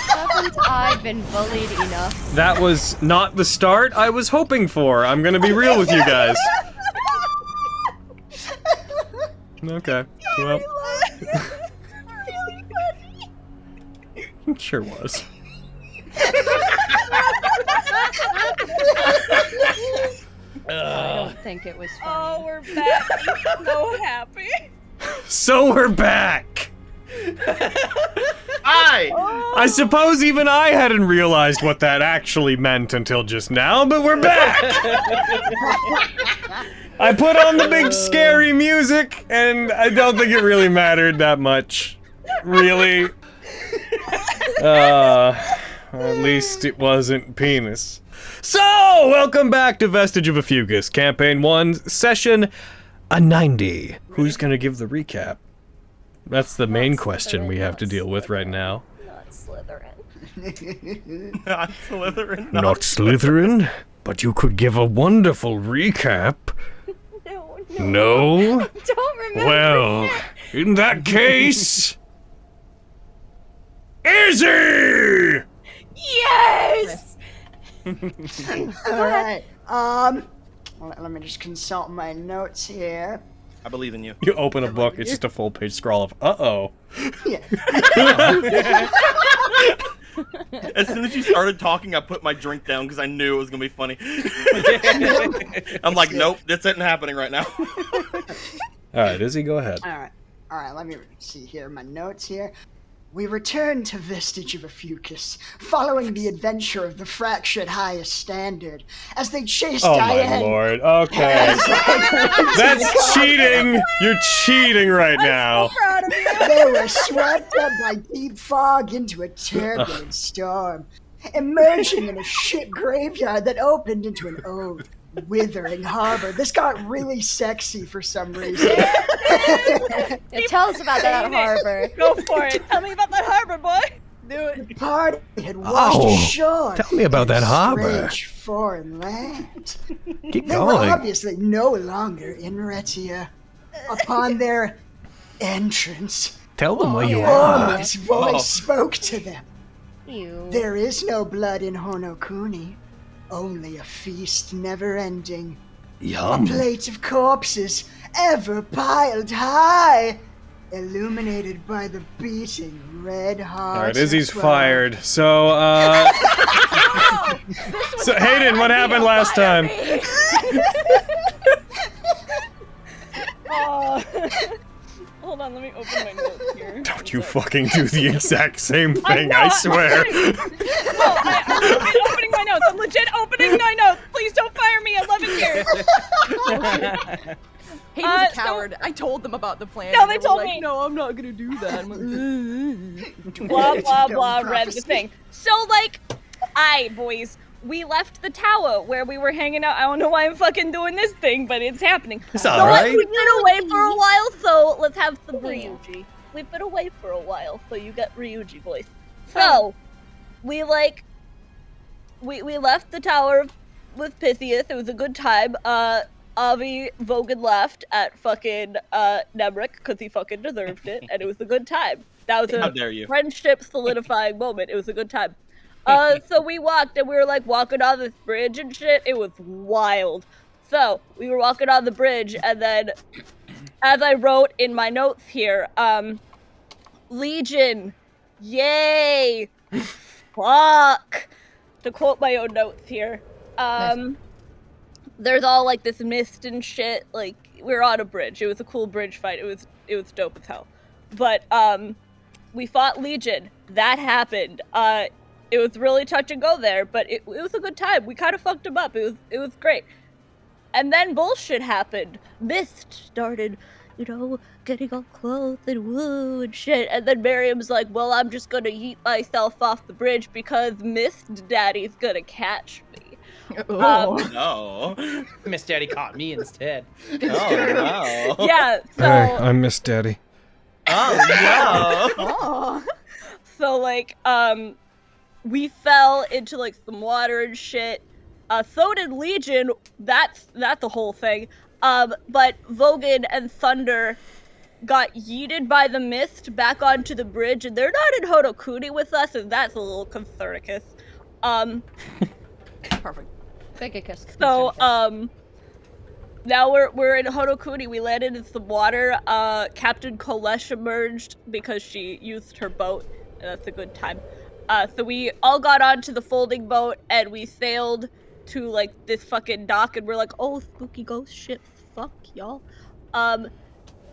Haven't I been bullied enough? That was not the start I was hoping for. I'm gonna be real with you guys. Okay. Well. Sure was. I don't think it was funny. Oh, we're back. I'm so happy. So we're back! I suppose even I hadn't realized what that actually meant until just now, but we're back! I put on the big scary music, and I don't think it really mattered that much. Really. At least it wasn't penis. So, welcome back to Vestige of Ophiuchus, Campaign 1, Session 90. Who's gonna give the recap? That's the main question we have to deal with right now. Not Slytherin. Not Slytherin. Not Slytherin, but you could give a wonderful recap. No? Don't remember. Well, in that case... Izzy! Yes! Alright, let me just consult my notes here. I believe in you. You open a book, it's just a full page scroll of, uh-oh. Yeah. As soon as you started talking, I put my drink down because I knew it was going to be funny. I'm like, nope, this isn't happening right now. Alright, Izzy, go ahead. Alright, let me see here, my notes here. We return to Vestige of Ophiuchus, following the adventure of the fractured highest standard, as they chase Diane. Oh my lord, okay. That's cheating! You're cheating right now. I'm so proud of you. They were swept up by deep fog into a turbulent storm, emerging in a ship graveyard that opened into an old, withering harbor. This got really sexy for some reason. Yeah, tell us about that harbor. Go for it. Tell me about that harbor, boy. Do it. The party had washed ashore. Tell me about that in a harbor. strange foreign land. Keep They were going. obviously no longer in Retia. Upon their entrance, Tell them where you are. Omi's voice spoke to them. You. There is no blood in Honokuni, only a feast never-ending. A Yum. plate of corpses, ever piled high, illuminated by the beating red heart. Alright, Izzy's of love. fired. So, so Hayden, what happened last time? Hold on, let me open my notes here. Don't you fucking do the exact same thing, I swear. I'm opening my notes. I'm legit opening my notes. Please don't fire me. I love it here. Hayden's a coward. I told them about the plan. No, and they were told like, me. No, I'm not gonna do that. I'm like, Blah, blah, blah, Don't read the prophecy. thing. So, like, boys, we left the tower where we were hanging out. I don't know why I'm fucking doing this thing, but it's happening. It's So, alright. we've been away for a while, so let's have some Ryuji. We've been away for a while, so you got Ryuji voice. So, we, like, we left the tower with Pythias. It was a good time. Avi Vogan left at fucking Nemric because he fucking deserved it, and it was a good time. That was How a dare you. friendship solidifying moment. It was a good time. So we walked, and we were like walking on this bridge and shit. It was wild. So we were walking on the bridge, and then, as I wrote in my notes here, Legion, yay, fuck. To quote my own notes here, there's all like this mist and shit. Like we were on a bridge. It was a cool bridge fight. It was dope as hell. But we fought Legion. That happened. It was really touch and go there, but it was a good time. We kind of fucked him up. It was great. And then bullshit happened. Mist started, getting all close and woo and shit. And then Miriam's like, well, I'm just gonna yeet myself off the bridge because Mist Daddy's gonna catch me. No. Miss Daddy caught me instead. Oh, no. Yeah, so... Hey, I miss Daddy. Oh, no. oh. So, like, we fell into, like, some water and shit. So did Legion. That's the whole thing. But Vogan and Thunder got yeeted by the mist back onto the bridge, and they're not in Honokuni with us, and that's a little cathartic. Perfect. So, now we're in Honokuni. We landed in some water. Captain Kolesh emerged because she used her boat, and that's a good time. So we all got onto the folding boat, and we sailed to, like, this fucking dock, and we're like, oh, spooky ghost ship, fuck, y'all.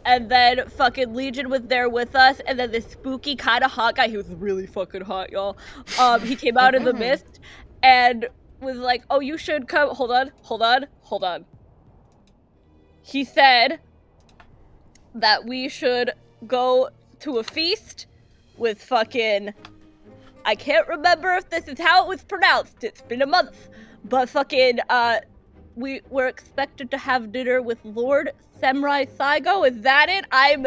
And then fucking Legion was there with us, and then this spooky kind of hot guy, he was really fucking hot, y'all. He came out of the mist, and was like, oh, you should come, hold on. He said that we should go to a feast with fucking, I can't remember if this is how it was pronounced, it's been a month, but fucking, we were expected to have dinner with Lord Samurai Saigo, is that it? I'm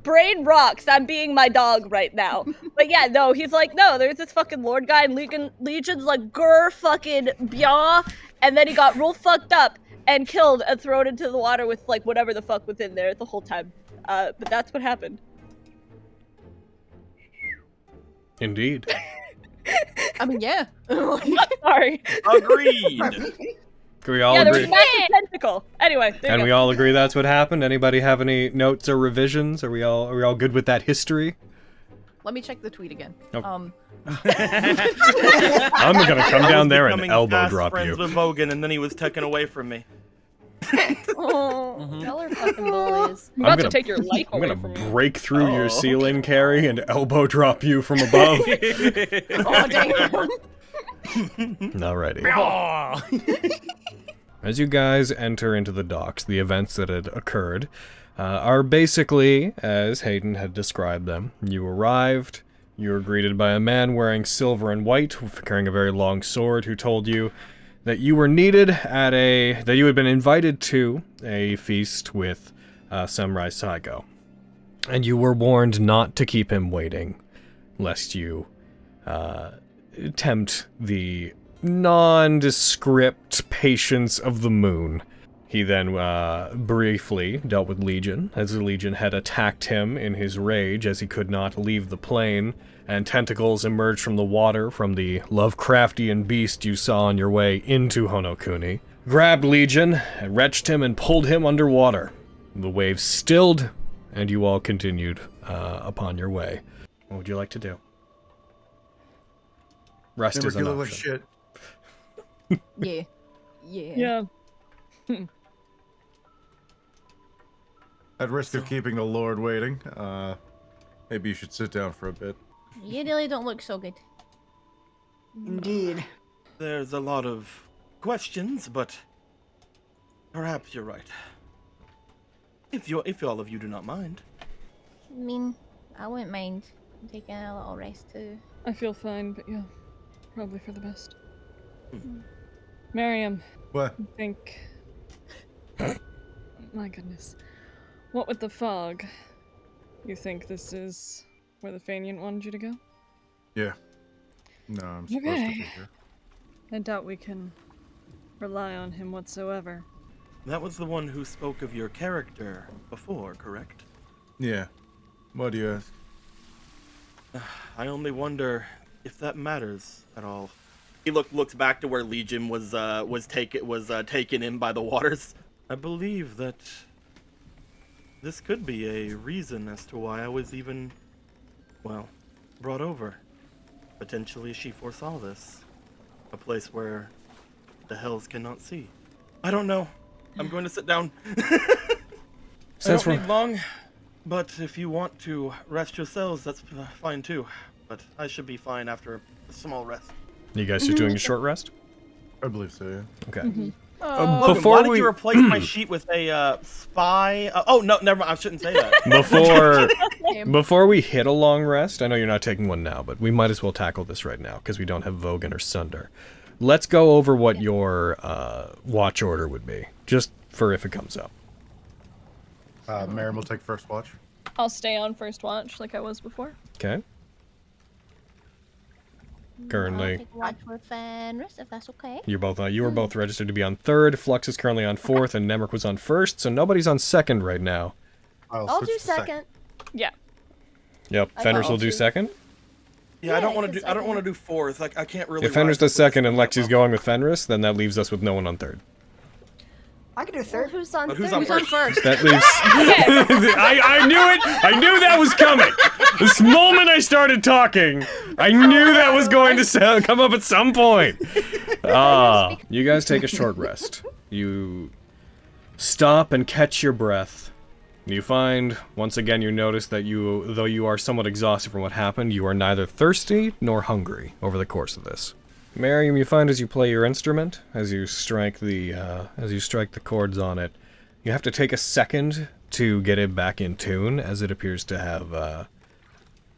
brain rocks, I'm being my dog right now. But yeah, no, he's like, no, there's this fucking Lord guy, and Legion's like, grr, fucking, blah, and then he got real fucked up and killed and thrown into the water with, like, whatever the fuck was in there the whole time. But that's what happened. Indeed. I mean, yeah. Sorry. Agreed. Can we all Yeah, there agree? was a massive tentacle. Anyway, there And you we go. all agree that's what happened? Anybody have any notes or revisions? Are we all good with that history? Let me check the tweet again. Nope. I'm gonna come down there and Becoming elbow fast drop friends you. with Vogan, and then he was taken away from me. Oh, y'all are fucking bullies. I'm about gonna- to take your life I'm away gonna from you. break through your Oh. ceiling, Carrie, and elbow drop you from above. Oh, damn. Alrighty. As you guys enter into the docks, the events that had occurred are basically as Hayden had described them. You arrived, you were greeted by a man wearing silver and white, carrying a very long sword, who told you that you were needed at that you had been invited to a feast with Samurai Saigo. And you were warned not to keep him waiting, lest you tempt the nondescript patience of the moon. He then briefly dealt with Legion, as the Legion had attacked him in his rage as he could not leave the plane, and tentacles emerged from the water from the Lovecraftian beast you saw on your way into Honokuni, grabbed Legion, and wrenched him and pulled him underwater. The waves stilled, and you all continued upon your way. What would you like to do? Rest Never is an kill it like option. shit. Yeah. Yeah. Yeah. At risk of keeping the Lord waiting, maybe you should sit down for a bit. You really don't look so good. Indeed. There's a lot of questions, but perhaps you're right. If all of you do not mind. I mean, I wouldn't mind taking a little rest too. I feel fine, but yeah, probably for the best. Miriam, What? I think... My goodness. What with the fog? You think this is where the Fanian wanted you to go? Yeah. No, I'm supposed to Okay. be here. I doubt we can rely on him whatsoever. That was the one who spoke of your character before, correct? Yeah. What do you ask? I only wonder if that matters at all. He looks back to where Legion was taken in by the waters. I believe that this could be a reason as to why I was even, well, brought over. Potentially she foresaw this. A place where the hells cannot see. I don't know. I'm going to sit down. I Since don't we're- need long, but if you want to rest yourselves, that's fine too. But I should be fine after a small rest. You guys just doing a short rest? I believe so, yeah. Okay. Logan, Before why did we- you replace my sheet with a spy? Oh no, never mind. I shouldn't say that. Before we hit a long rest, I know you're not taking one now, but we might as well tackle this right now because we don't have Vogan or Sunder. Let's go over what your watch order would be, just for if it comes up. Miriam will take first watch. I'll stay on first watch like I was before. Okay. I'll Currently, take watch with Fenris, if that's okay. you were both registered to be on third. Flux is currently on fourth, and Nemric was on first, so nobody's on second right now. I'll I'll switch do to second. second. Yeah. Yep, I Fenris will thought do you- second. Yeah, I don't Yeah, want to 'cause do. I don't I want to do fourth. Like I can't really. If Fenris rise does up with second this and that Lexi's well. going with Fenris, then that leaves us with no one on third. I could do Well, third. who's on But who's third? on Who's on first? That leaves. I knew it. I knew that was coming. This moment I started talking, I knew that was going to come up at some point. You guys take a short rest. You stop and catch your breath. You find, once again, you notice that though you are somewhat exhausted from what happened, you are neither thirsty nor hungry over the course of this. Miriam, you find as you play your instrument, as you strike the chords on it, you have to take a second to get it back in tune, as it appears to have a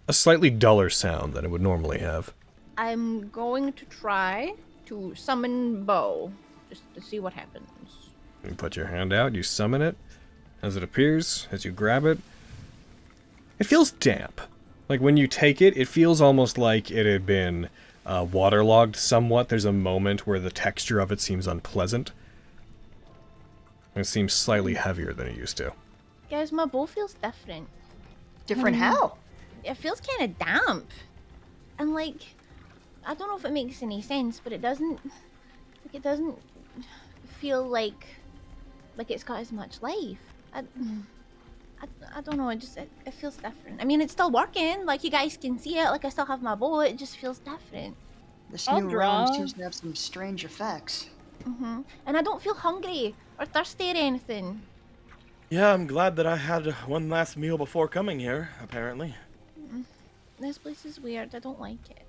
slightly duller sound than it would normally have. I'm going to try to summon Bo, just to see what happens. You put your hand out, you summon it. As it appears, as you grab it, it feels damp. Like when you take it, it feels almost like it had been waterlogged somewhat. There's a moment where the texture of it seems unpleasant. It seems slightly heavier than it used to. Guys, my bow feels different. Different how? It feels kind of damp. And like, I don't know if it makes any sense, but it doesn't feel like it's got as much life. I don't know, it feels different. I mean, it's still working, like you guys can see it, like I still have my bow, it just feels different. This I'll new draw. realm seems to have some strange effects. And I don't feel hungry or thirsty or anything. Yeah, I'm glad that I had one last meal before coming here. Apparently. This place is weird, I don't like it.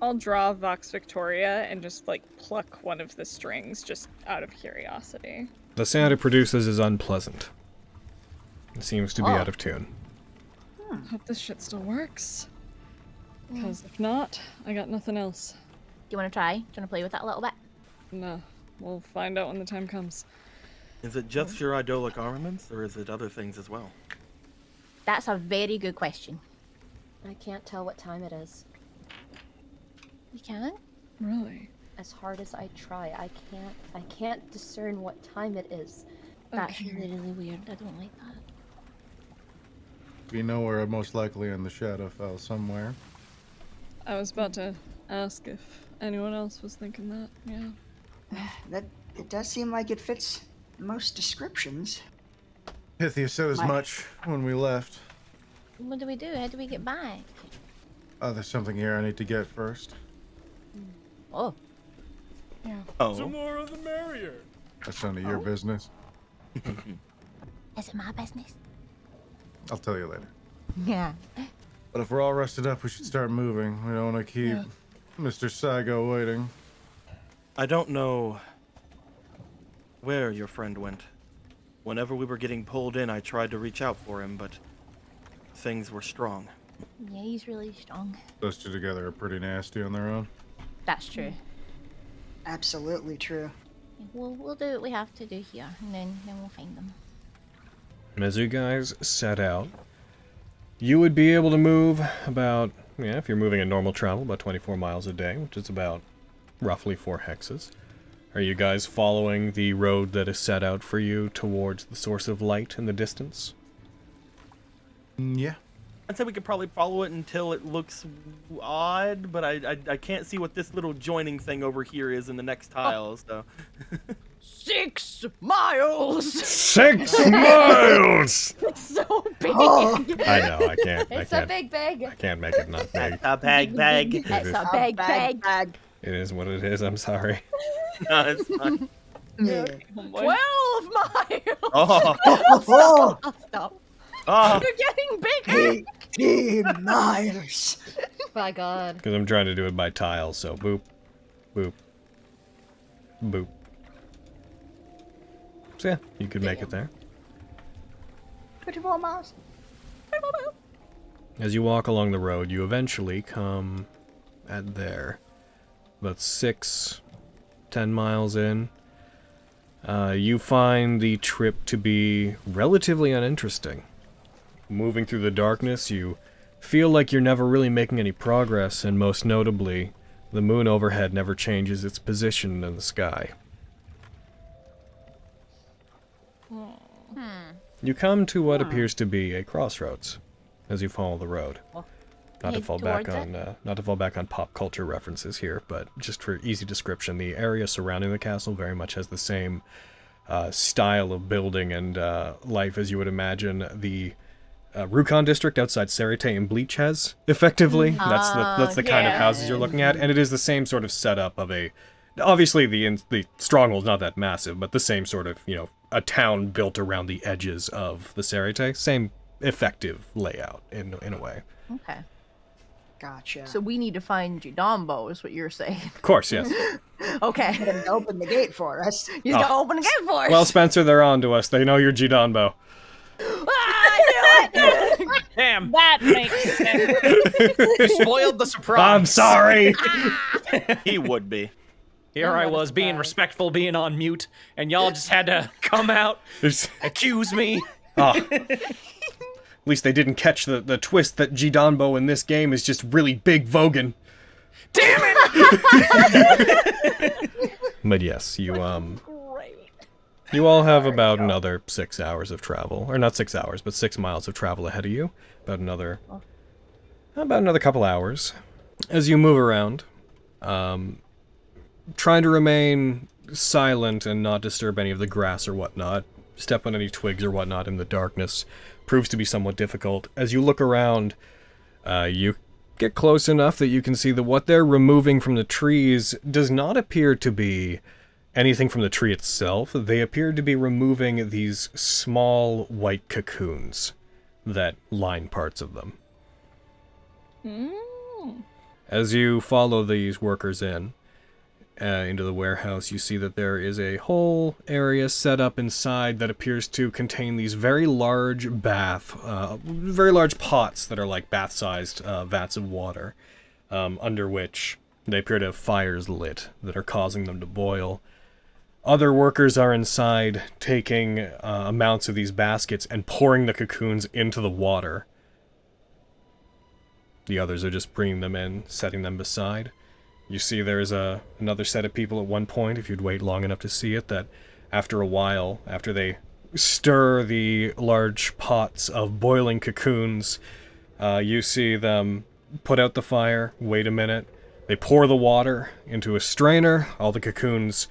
I'll draw Vox Victoria and just like pluck one of the strings just out of curiosity. The sound it produces is unpleasant. It seems to be out of tune. Hope this shit still works. Because if not, I got nothing else. Do you want to try? Do you want to play with that a little bit? No, we'll find out when the time comes. Is it just your idolic armaments, or is it other things as well? That's a very good question. I can't tell what time it is. You can? Really? As hard as I try, I can't discern what time it is. That's Okay. really, really weird. I don't like that. We know we're most likely in the Shadowfell somewhere. I was about to ask if anyone else was thinking that. Yeah. That it does seem like it fits most descriptions. Pythia said as My- much when we left. What do we do? How do we get back? There's something here I need to get first. Oh. Oh. more of the merrier. That's none of your business. Is it my business? I'll tell you later. Yeah. But if we're all rested up, we should start moving. We don't want to keep Mr. Saigo waiting. I don't know where your friend went. Whenever we were getting pulled in, I tried to reach out for him, but things were strong. Yeah, he's really strong. Those two together are pretty nasty on their own. That's true. Absolutely true. Yeah, we'll do what we have to do here, and then we'll find them. As you guys set out, you would be able to move about, if you're moving in normal travel, about 24 miles a day, which is about roughly 4 hexes. Are you guys following the road that is set out for you towards the source of light in the distance? Yeah. I'd say we could probably follow it until it looks odd, but I can't see what this little joining thing over here is in the next tile, so... 6 miles! 6 miles! So big! Oh, I know, I can't. It's I a big bag. can't make it not big. A bag. It's is. a big bag. bag. It is what it is, I'm sorry. No, it's fine. Yeah. 12 miles! Oh, Oh, I'll stop. oh. You're getting bigger! 18 miles. By God. Because I'm trying to do it by tiles, so boop, boop, boop. So yeah, you could make it there. 24 miles. As you walk along the road, you eventually come at there. About 10 miles in. You find the trip to be relatively uninteresting. Moving through the darkness, you feel like you're never really making any progress, and most notably, the moon overhead never changes its position in the sky. You come to what appears to be a crossroads as you follow the road. Not to Head fall back towards on not to fall back on pop culture references here, but just for easy description, the area surrounding the castle very much has the same style of building and life as you would imagine the Rukon district outside Sarite and Bleach has, effectively. That's the kind of houses you're looking at, and it is the same sort of setup of a... Obviously, the stronghold's not that massive, but the same sort of, a town built around the edges of the Sarite. Same effective layout, in a way. Okay. Gotcha. So we need to find Jidambo, is what you're saying. Of course, yes. Okay. Get him to open the gate for us. He's got to open the gate for us. Well, Spencer, they're on to us. They know you're Jidanbo. Damn. That makes sense. You spoiled the surprise. I'm sorry. He would be. Here I was being respectful, being on mute, and y'all just had to come out, accuse me. At least they didn't catch the twist that Jidanbo in this game is just really big Vogan. Damn it! But yes, you all have about another 6 hours of travel, or not 6 hours, but 6 miles of travel ahead of you. About another couple hours as you move around, trying to remain silent and not disturb any of the grass or whatnot. Step on any twigs or whatnot in the darkness proves to be somewhat difficult. As you look around, you get close enough that you can see that what they're removing from the trees does not appear to be anything from the tree itself. They appear to be removing these small white cocoons that line parts of them. As you follow these workers into the warehouse, you see that there is a whole area set up inside that appears to contain these very large very large pots that are like bath-sized vats of water, under which they appear to have fires lit that are causing them to boil. Other workers are inside taking amounts of these baskets and pouring the cocoons into the water. The others are just bringing them in, setting them beside. You see there's another set of people at one point, if you'd wait long enough to see it, that after a while, after they stir the large pots of boiling cocoons, you see them put out the fire, wait a minute, they pour the water into a strainer, all the cocoons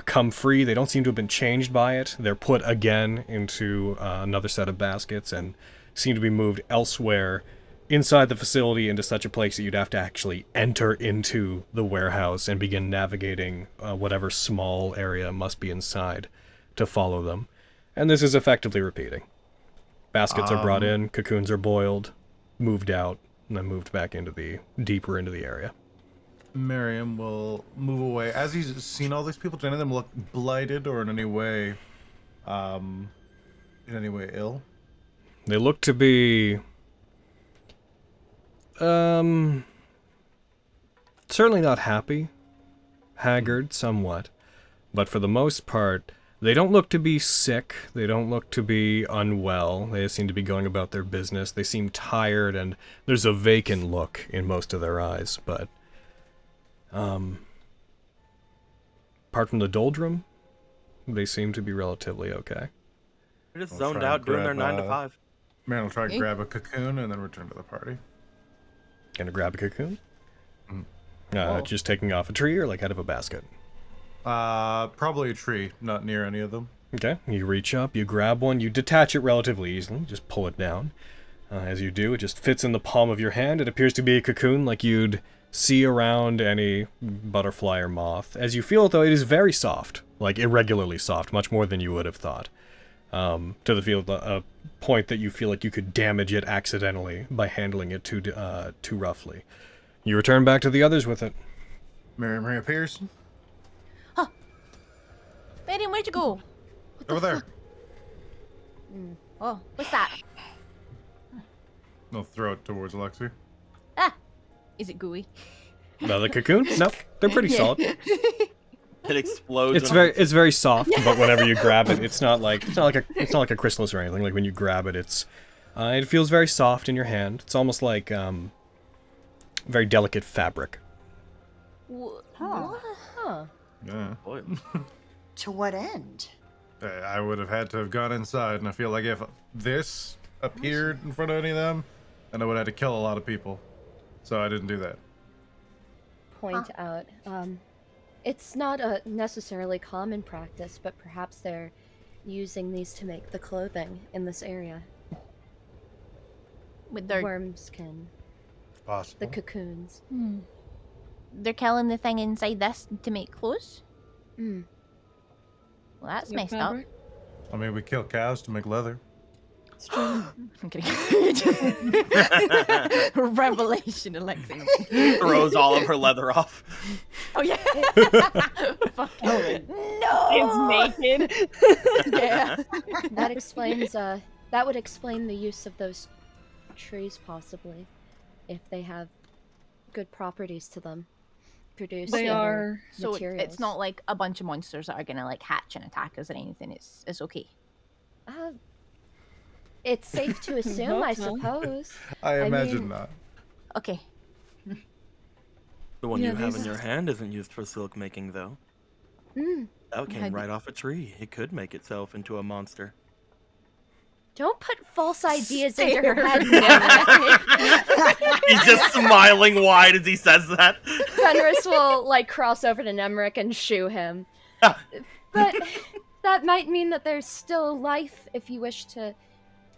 come free, they don't seem to have been changed by it, they're put again into another set of baskets and seem to be moved elsewhere inside the facility into such a place that you'd have to actually enter into the warehouse and begin navigating whatever small area must be inside to follow them. And this is effectively repeating. Baskets are brought in, cocoons are boiled, moved out, and then moved back deeper into the area. Miriam will move away. As he's seen all these people, do any of them look blighted or in any way ill? They look to be certainly not happy, haggard somewhat, but for the most part, they don't look to be sick, they don't look to be unwell, they seem to be going about their business, they seem tired, and there's a vacant look in most of their eyes, but, apart from the doldrum, they seem to be relatively okay. They're just zoned out doing their 9 to 5. Man will try to grab a cocoon and then return to the party. Gonna grab a cocoon? Just taking off a tree or like out of a basket? Probably a tree, not near any of them. Okay, you reach up, you grab one, you detach it relatively easily, just pull it down. As you do, it just fits in the palm of your hand. It appears to be a cocoon like you'd see around any butterfly or moth. As you feel it, though, it is very soft, like irregularly soft, much more than you would have thought. To the point that you feel like you could damage it accidentally by handling it too roughly. You return back to the others with it. Miriam reappears. Huh. Miriam, where'd you go? Over there. Oh, what's that? They'll throw it towards Alexi. Ah, is it gooey? The cocoon? No, they're pretty solid. It explodes. It's very soft, but whenever you grab it, it's not like a chrysalis or anything. Like when you grab it, it feels very soft in your hand. It's almost like very delicate fabric. Huh. Huh. Yeah. To what end? I would have had to have gone inside, and I feel like if this appeared in front of any of them, then I would have had to kill a lot of people. So I didn't do that. Point out, it's not a necessarily common practice, but perhaps they're using these to make the clothing in this area. With their Worms can. Possible. The cocoons. They're killing the thing inside this to make clothes. Mm. Well, that's The messed up. fabric? I mean, we kill cows to make leather. It's true. I'm kidding. Revelation, Alexi. Throws all of her leather off. Oh yeah. No. It's naked. Yeah. That explains, that would explain the use of those trees, possibly. If they have good properties to them. Produce They other are. So materials. it's not like a bunch of monsters that are gonna like hatch and attack us or anything. It's okay. It's safe to assume, I suppose. I imagine mean- not. Okay. The one Yeah, you have in these- your hand isn't used for silk making, though. Mm. That came right off a tree. It could make itself into a monster. Don't put false ideas into her Stare. head, Nemric. He's just smiling wide as he says that. Fenris will, like, cross over to Nemric and shoo him. Ah. But that might mean that there's still life if you wish to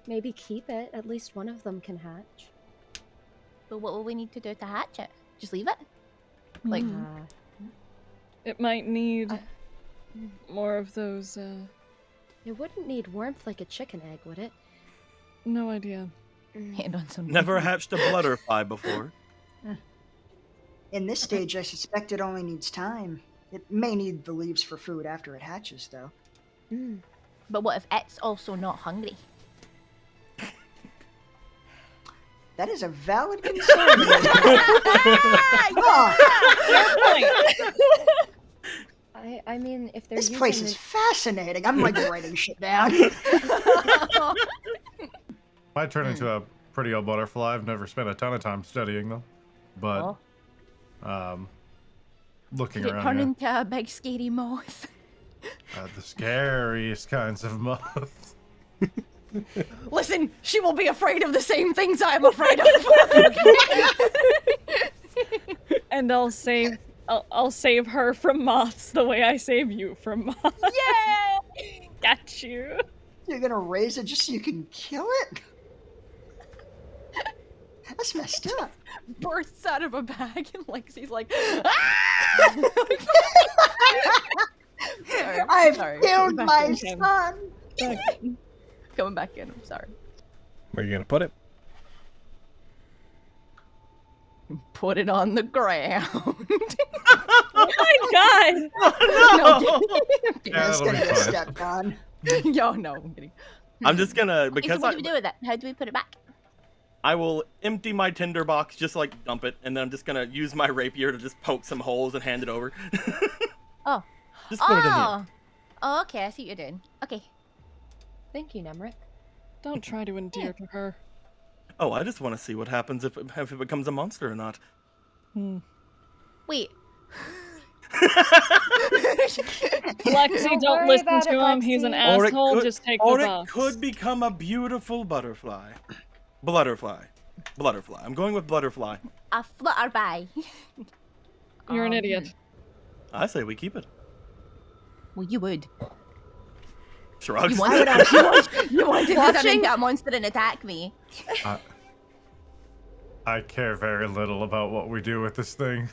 maybe keep it. At least one of them can hatch. But what will we need to do to hatch it? Just leave it? Like, It might need more of those, It wouldn't need warmth like a chicken egg, would it? no idea. Hand on some. Never hatched a butterfly before. In this stage, I suspect it only needs time. It may need the leaves for food after it hatches, though. Mm. but what if it's also not hungry? That is a valid concern. Ah, I mean, if they're this using place is it- fascinating. I'm like writing shit down. Might turn into a pretty old butterfly. I've never spent a ton of time studying them, but looking Could it around turn here, into a big scary moth? the scariest kinds of moths. Listen, she will be afraid of the same things I'm afraid of. And I'll save her from moths the way I save you from moths. Yay! Got you. You're gonna raise it just so you can kill it? That's messed up. Bursts out of a bag and Lexi's like, ah! Sorry, I've sorry. killed Back my in him. son. Coming back in. I'm sorry. Where are you gonna put it? Put it on the ground. Oh my god! No, Yeah, That's that'll gonna be be a fine. step on. Yo, no, I'm kidding. I'm just gonna, Okay, so because what do we do with it? How do we put it back? I will empty my tinderbox, just like dump it, and then I'm just gonna use my rapier to just poke some holes and hand it over. Oh. Just put it in here. Oh, okay, I see what you're doing. Okay. Thank you, Nemric. Don't try to endear to her. Oh, I just want to see what happens if it becomes a monster or not. Wait. Lexi, don't worry listen about to it, him. He's an Lexi. asshole. Just take or the it box. could become a beautiful butterfly. Blutterfly. Blutterfly. I'm going with Blutterfly. A flutterby. You're an idiot. I say we keep it. Well, you would. Shrugs. You wanted to turn Watching- into a monster and attack me. I care very little about what we do with this thing.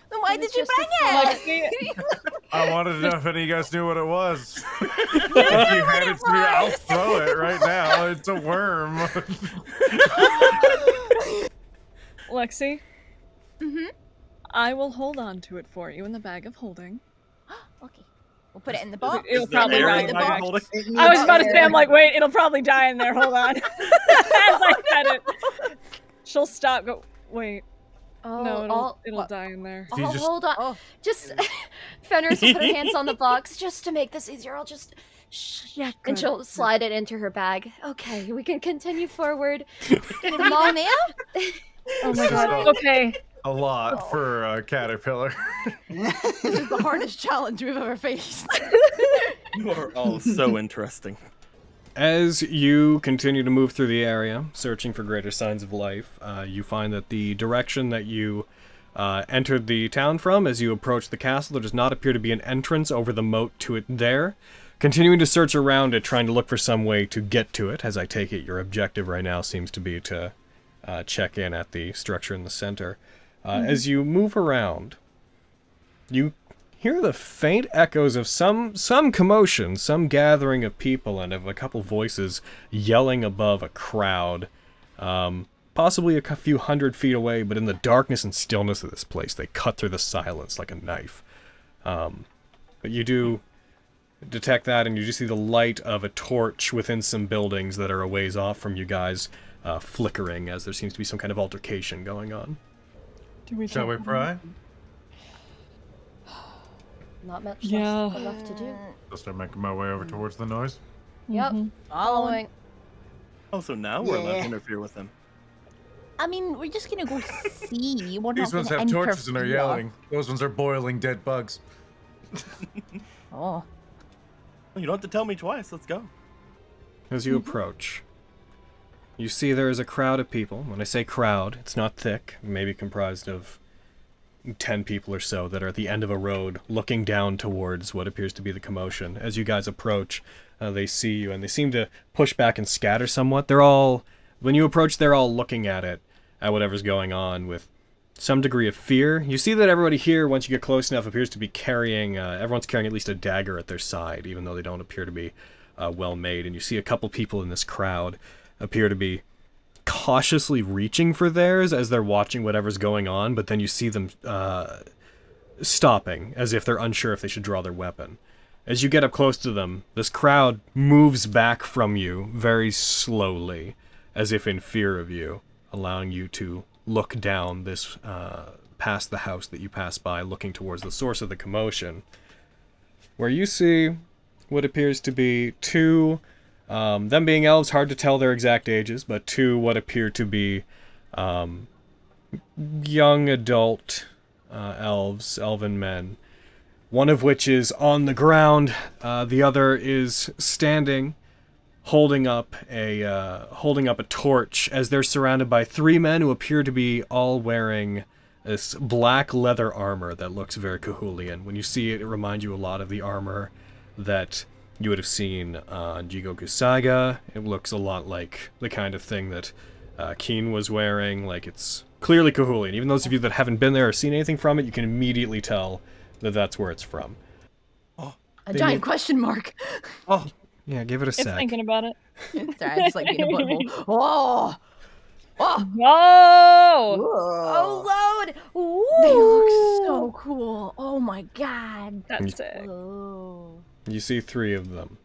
Then why did you just bring it? I wanted to know if any of you guys knew what it was. If you hand it to me, I'll throw it right now. It's a worm. Lexi, Mm-hmm. I will hold on to it for you in the bag of holding. Okay. We'll put it in the box. It'll Is there probably air die in in my the box. holding? It I was needs about to say, air. I'm like, wait, it'll probably die in there. Hold on. As I said it, she'll stop. Go. Wait. Oh, No, it'll die in there. You just- hold on. Just Fenris will put her hands on the box just to make this easier. I'll just Yeah, and she'll slide it into her bag. Okay, we can continue forward. Mom, Oh my Just god. a- Okay. A lot for a caterpillar. This is the hardest challenge we've ever faced. You are all so interesting. As you continue to move through the area, searching for greater signs of life, you find that the direction that you entered the town from, as you approach the castle, there does not appear to be an entrance over the moat to it there. Continuing to search around it, trying to look for some way to get to it, as I take it your objective right now seems to be to check in at the structure in the center. As you move around, you hear the faint echoes of some commotion, some gathering of people, and of a couple voices yelling above a crowd, possibly a few hundred feet away, but in the darkness and stillness of this place, they cut through the silence like a knife. But you do detect that, and you just see the light of a torch within some buildings that are a ways off from you guys, flickering as there seems to be some kind of altercation going on. Shall we pry? Not much Yeah. left to do. I'll start making my way over towards the noise. Yep. Following. Oh, so now we're allowed Yeah. to interfere with them. I mean, we're just gonna go see. We're These not ones gonna have torches and are interfere. yelling. Those ones are boiling dead bugs. Oh. You don't have to tell me twice. Let's go. As you approach, you see there is a crowd of people. When I say crowd, it's not thick, maybe comprised of 10 people or so that are at the end of a road looking down towards what appears to be the commotion. As you guys approach, they see you and they seem to push back and scatter somewhat. When you approach, they're all looking at whatever's going on with some degree of fear. You see that everybody here, once you get close enough, appears to be carrying, everyone's carrying at least a dagger at their side, even though they don't appear to be well made. And you see a couple people in this crowd appear to be cautiously reaching for theirs as they're watching whatever's going on, but then you see them stopping as if they're unsure if they should draw their weapon. As you get up close to them, this crowd moves back from you very slowly, as if in fear of you, allowing you to look down this past the house that you pass by, looking towards the source of the commotion, where you see what appears to be two, them being elves, hard to tell their exact ages, but two what appear to be young adult elves, elven men, one of which is on the ground, the other is standing, holding up a torch, as they're surrounded by three men who appear to be all wearing this black leather armor that looks very Cahulian. When you see it, it reminds you a lot of the armor that you would have seen on Jigoku Saga. It looks a lot like the kind of thing that Keen was wearing. Like, it's clearly Cahulian. Even those of you that haven't been there or seen anything from it, you can immediately tell that that's where it's from. A giant question mark. Oh, yeah, give it a It's sec. thinking about it. Sorry, I just like being a butthole. Oh! Oh! Whoa! Whoa. Oh, load! Ooh. They look so cool. Oh my god. That's sick. Oh. You see three of them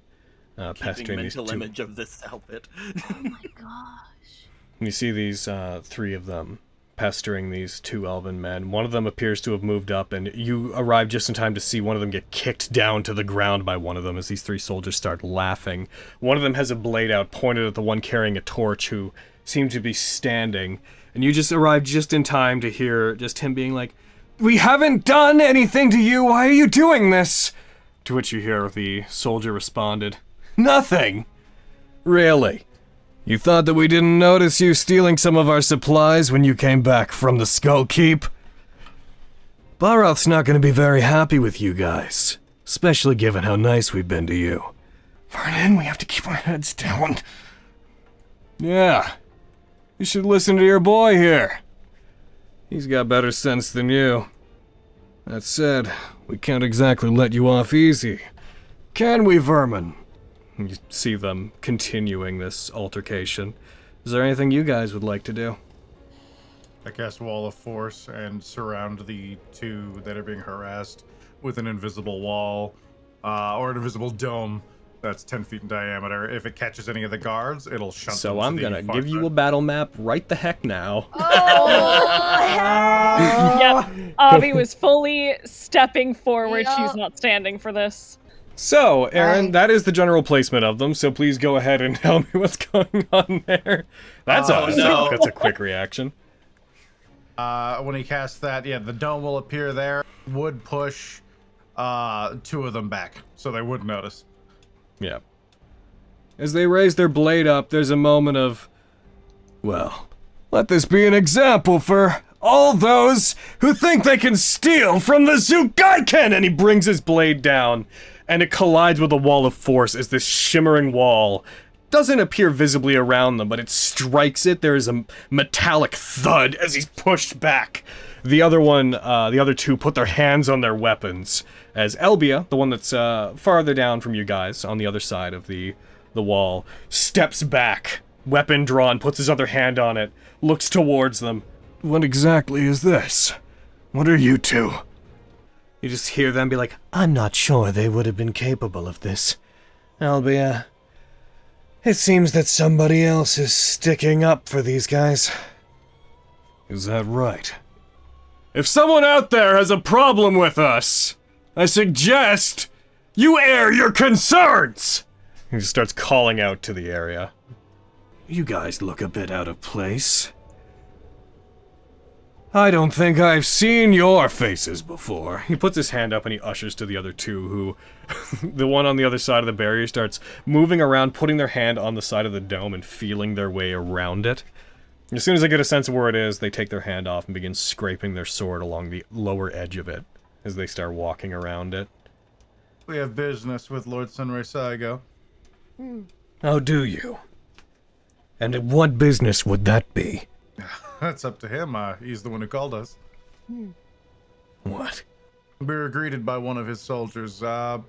keeping pestering these mental two. image of this outfit. Oh my gosh. You see these three of them pestering these two elven men. One of them appears to have moved up, and you arrive just in time to see one of them get kicked down to the ground by one of them as these three soldiers start laughing. One of them has a blade out pointed at the one carrying a torch who seemed to be standing, and you just arrived just in time to hear just him being like, "We haven't done anything to you, why are you doing this?" To which you hear the soldier responded, "Nothing." "Really? You thought that we didn't notice you stealing some of our supplies when you came back from the Skull Keep? Baroth's not going to be very happy with you guys, especially given how nice we've been to you." "Vernon, we have to keep our heads down." "Yeah, you should listen to your boy here. He's got better sense than you. That said, we can't exactly let you off easy. Can we, Vermin?" You see them continuing this altercation. Is there anything you guys would like to do? I cast Wall of Force and surround the two that are being harassed with an invisible wall, or an invisible dome that's 10 feet in diameter. If it catches any of the guards, it'll shunt them So to I'm the gonna far give you side. a battle map right the heck now. Yep. Avi was fully stepping forward. Yup. She's not standing for this. So, Aaron, Right. that is the general placement of them, so please go ahead and tell me what's going on there. That's Oh, awesome. no. That's a quick reaction. When he casts that, yeah, the dome will appear there. Would push 2 of them back, so they wouldn't notice. Yeah. As they raise their blade up, there's a moment of, well, let this be an example for all those who think they can steal from the Zugaiken! And he brings his blade down, and it collides with a wall of force as this shimmering wall doesn't appear visibly around them, but it strikes it. There is a metallic thud as he's pushed back. The other 2 put their hands on their weapons, as Elbia, the one that's farther down from you guys, on the other side of the wall, steps back, weapon drawn, puts his other hand on it, looks towards them. What exactly is this? What are you 2? You just hear them be like, I'm not sure they would have been capable of this. Elbia, it seems that somebody else is sticking up for these guys. Is that right? If someone out there has a problem with us, I suggest you air your concerns! He just starts calling out to the area. You guys look a bit out of place. I don't think I've seen your faces before. He puts his hand up and he ushers to the other 2 who... the one on the other side of the barrier starts moving around, putting their hand on the side of the dome and feeling their way around it. As soon as they get a sense of where it is, they take their hand off and begin scraping their sword along the lower edge of it as they start walking around it. We have business with Lord Sunray Saigo. Oh, do you? And what business would that be? That's up to him. He's the one who called us. What? We were greeted by one of his soldiers. I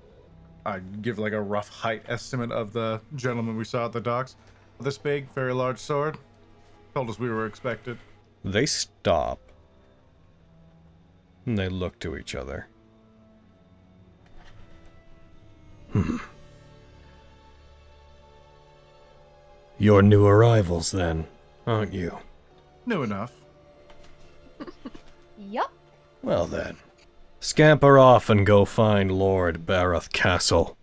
give like a rough height estimate of the gentleman we saw at the docks. This big, very large sword. Told us we were expected. They stop. And they look to each other. You're new arrivals then, aren't you? New enough. Yup. Well then, scamper off and go find Lord Barath Castle.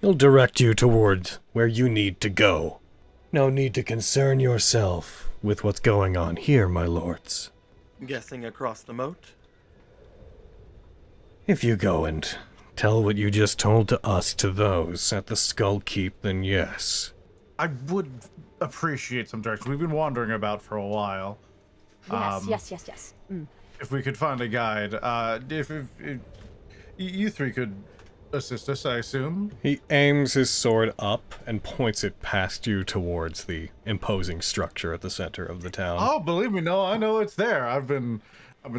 He'll direct you towards where you need to go. No need to concern yourself with what's going on here, my lords. Guessing across the moat? If you go and tell what you just told to us to those at the Skull Keep, then yes. I would appreciate some direction. We've been wandering about for a while. Yes. If we could find a guide, if you 3 could assist us, I assume. He aims his sword up and points it past you towards the imposing structure at the center of the town. Oh, believe me, no, I know it's there. I've been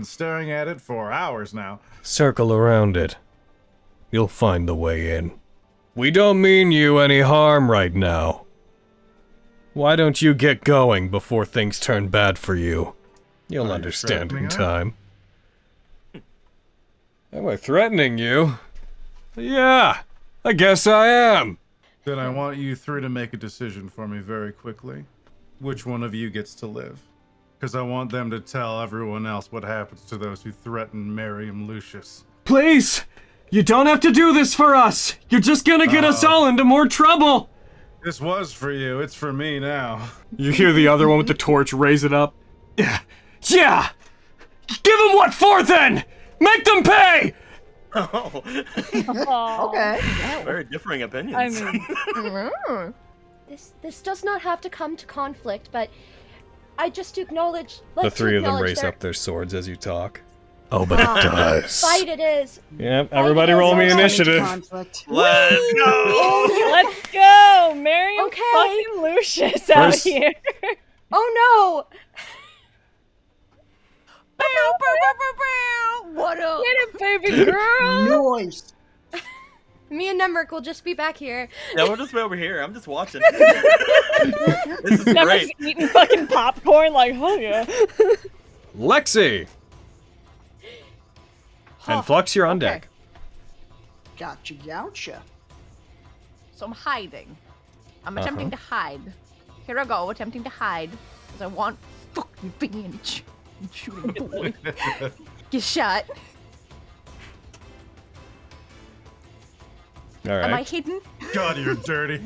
staring at it for hours now. Circle around it. You'll find the way in. We don't mean you any harm right now. Why don't you get going before things turn bad for you? You'll understand in time. Am I threatening you? Yeah, I guess I am. Then I want you 3 to make a decision for me very quickly. Which one of you gets to live? Because I want them to tell everyone else what happens to those who threaten Miriam Lucius. Please! You don't have to do this for us! You're just gonna get us all into more trouble! This was for you, it's for me now. You hear the other one with the torch raise it up? Yeah! Give them what for then! Make them pay! Oh. Okay. Very differing opinions. I mean, This does not have to come to conflict, but I just acknowledge. The 3 of them raise up their swords as you talk. Oh, but it does. Fight it is. Yep, everybody roll me initiative. Conflict. Let's go! let's go! Miriam Okay. fucking Lucius out here. Oh no! What up? Get it, baby girl! Noise. Me and Nemric will just be back here. Yeah, we'll just be over here. I'm just watching. This is Never great. eating fucking popcorn like, oh yeah. Lexi! And Flux, you're on deck. Gotcha. So I'm hiding. I'm attempting to hide. Here I go, attempting to hide. Because I want fucking revenge. I'm shooting a boy. Get shot. Alright. Am I hidden? God, you're dirty.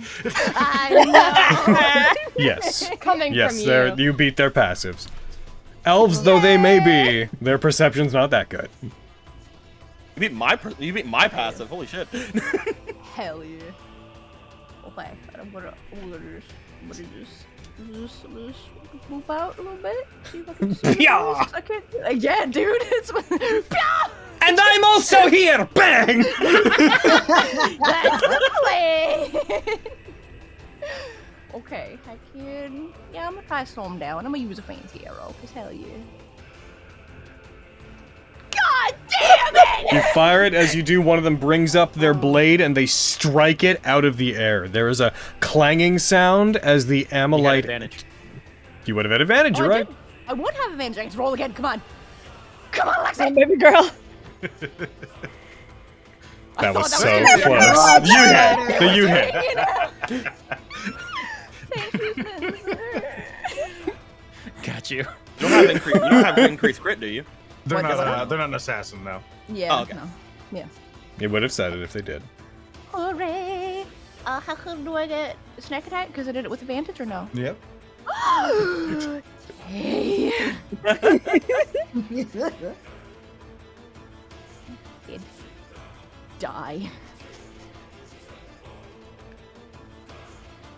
I know. Yes. Coming Yes, from you. you beat their passives. Elves though they may be, their perception's not that good. You beat my passive. Holy shit. Hell yeah. Okay, I'm gonna just move out a little bit. See if I can see Yeah. this. I can't. Yeah, dude. It's. And I'm also here! Bang! That's the play. Okay, I can. Yeah, I'm gonna try storm down. I'm gonna use a fancy arrow, cause hell yeah. God damn it! You fire it. As you do, one of them brings up their blade and they strike it out of the air. There is a clanging sound as the You had Amylite. advantage. You would have had advantage, you're right. I would have advantage. I can roll again. Come on. Come on, Lexi. Baby girl. That was thought so that was close. You hit. Got you. You don't have increased crit, do you? They're What, not. They're not an assassin now. Yeah. Oh, okay. No. Yeah. It would have said it if they did. Hooray! How do I get snack attack? Because I did it with advantage or no? Yep. Hey. Kid. Die.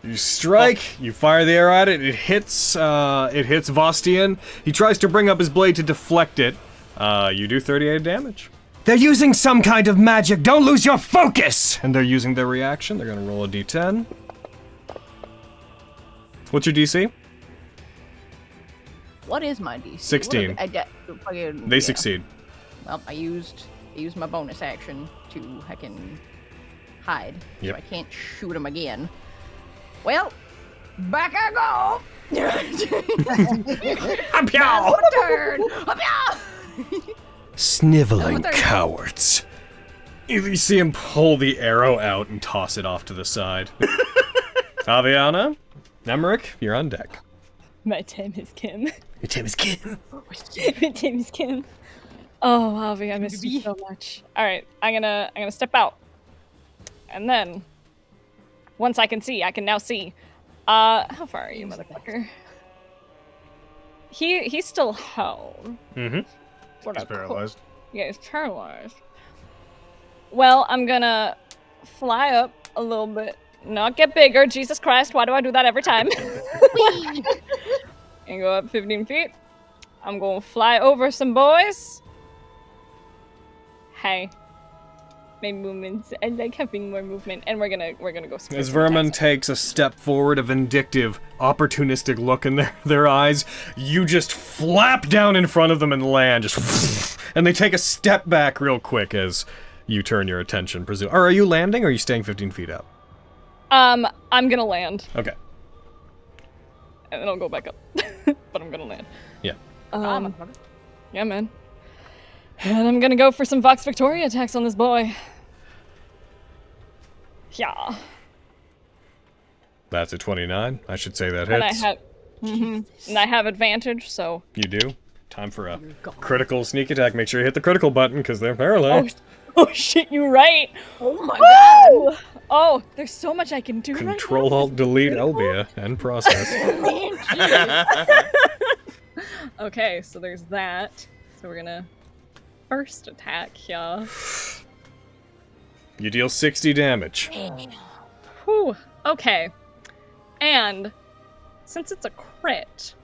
You strike, you fire the arrow at it, it hits Vostian. He tries to bring up his blade to deflect it. You do 38 damage. They're using some kind of magic, don't lose your focus! And they're using their reaction, they're gonna roll a d10. What's your DC? What is my DC? 16. They succeed. Well, I used my bonus action to I can hide, Yep. so I can't shoot him again. Well, back I go. Apyow! Turn. Apyow! Sniveling Oh, cowards. You see him pull the arrow out and toss it off to the side. Aviana, Emmerich, you're on deck. My name is Kim. Your team is Kim. My name is Kim. Oh, Avi, I miss you so much. All right, I'm gonna step out, and then once I can see, I can now see. How far are you, motherfucker? He's still held. Mm-hmm. He's paralyzed. Yeah, he's paralyzed. Well, I'm gonna fly up a little bit. Not get bigger. Jesus Christ, why do I do that every time? And go up 15 feet. I'm gonna fly over some boys. Hey. My movements. I like having more movement. And we're gonna go square As some Vermin attacks. takes a step forward, a vindictive, opportunistic look in their eyes, you just flap down in front of them and land, just and they take a step back real quick as you turn your attention, presume. Or are you landing, or are you staying 15 feet up? I'm gonna land. Okay. And then I'll go back up. But I'm gonna land. Yeah. Yeah, man. And I'm gonna go for some Vox Victoria attacks on this boy. Yeah. That's a 29. I should say that And I hits. have and I have advantage, so You do. Time for a critical sneak attack. Make sure you hit the critical button, because they're paralyzed. oh shit, you're right. Oh my god. Woo! Oh, there's so much I can do right now. Control Alt Delete Elbia and process. Okay, so there's that. So we're gonna first attack here. You deal 60 damage. Whew. Okay. And since it's a crit,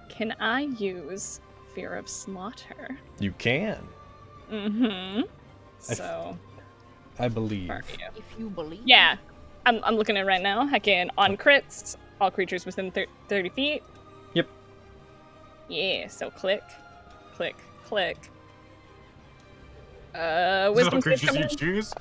can I use Fear of Slaughter? You can. Mm-hmm. So I believe. for you. If you believe. Yeah. I'm looking at it right now. I can on crits, all creatures within 30 feet. Yep. Yeah, so click, click, click. Is Wisdom that save creatures coming you in? choose?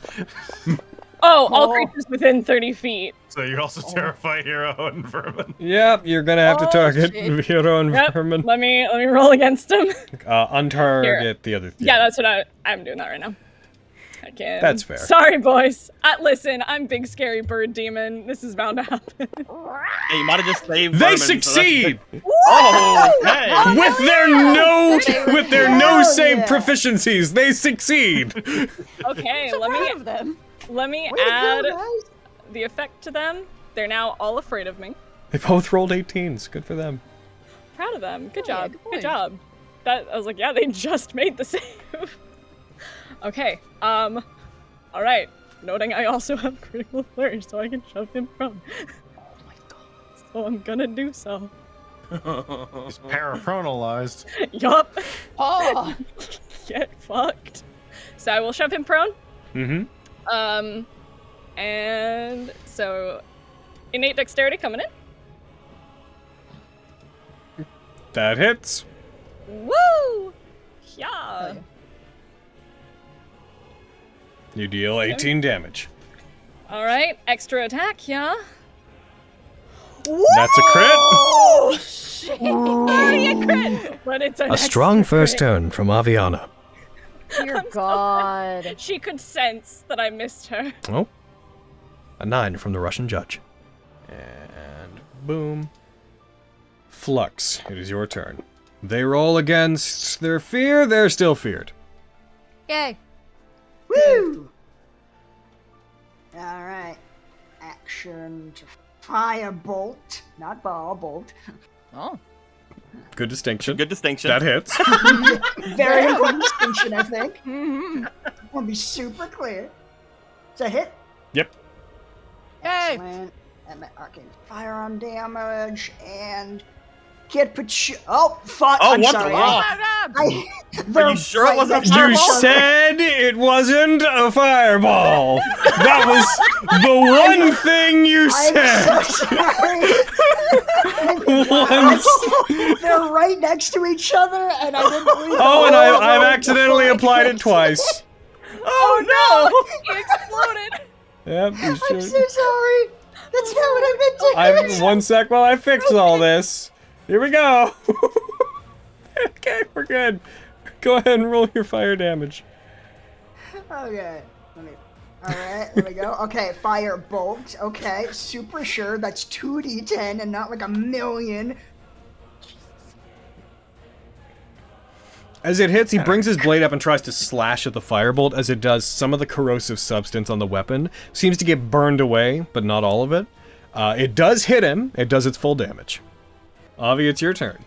All creatures within 30 feet. So you also terrify Hero and Vermin. Yep, you're gonna have to Oh, target shit. Hero and Yep. Vermin. Let me roll against him. Untarget the other. Yeah, that's what I'm doing that right now. I can. That's fair. Sorry, boys. Listen, I'm big scary bird demon. This is bound to happen. Hey, you might have just saved They Vermin, so that's succeed good. Oh, okay. with their no save yeah. proficiencies. They succeed. Okay, So let proud of me them. Way to add go, guys. the effect to them. They're now all afraid of me. They both rolled 18s. Good for them. proud of them. Good Oh, yeah, job. good Good boy. job. That I was like, yeah, they just made the save. Okay. All right. Noting I also have critical flourish, so I can shove him prone. Oh my god. So I'm gonna do so. He's parapronalized. Yup. Oh! Get fucked. So I will shove him prone. Mm-hmm. And so innate dexterity coming in. That hits. Woo! Yeah. Oh, yeah. You deal 18 damage. All right. Extra attack. Yeah. That's a crit. Oh, shit! Already a crit. But it's an A strong extra first crit. turn from Aviana. Dear God. She could sense that I missed her. Oh. A 9 from the Russian judge. And boom. Flux, it is your turn. They roll against their fear, they're still feared. Yay! Woo! Alright. Action to firebolt. Not ball, bolt. Oh. Good distinction. Good distinction. That hits. Very important distinction, I think. Mm-hmm. Want to be super clear. It's a hit. Yep. Yay! Excellent. And the arcane firearm damage and get oh fuck! Oh, I'm what the sorry. fuck? Are you sure it wasn't a You fireball? said it wasn't a fireball. That was the one thing you I'm said. so sorry. Once. They're right next to each other, and I didn't read the Oh, and whole I've roll accidentally before I applied it cast twice. Oh no! He exploded. Yep, you I'm should. so sorry. That's not what I meant to do. One sec while I fix all this. Here we go. Okay, we're good. Go ahead and roll your fire damage. Okay. Alright, there we go. Okay, fire bolt. Okay, super sure that's 2d10 and not like a million. As it hits, he brings his blade up and tries to slash at the firebolt. As it does, some of the corrosive substance on the weapon seems to get burned away, but not all of it. It does hit him. It does its full damage. Avi, it's your turn.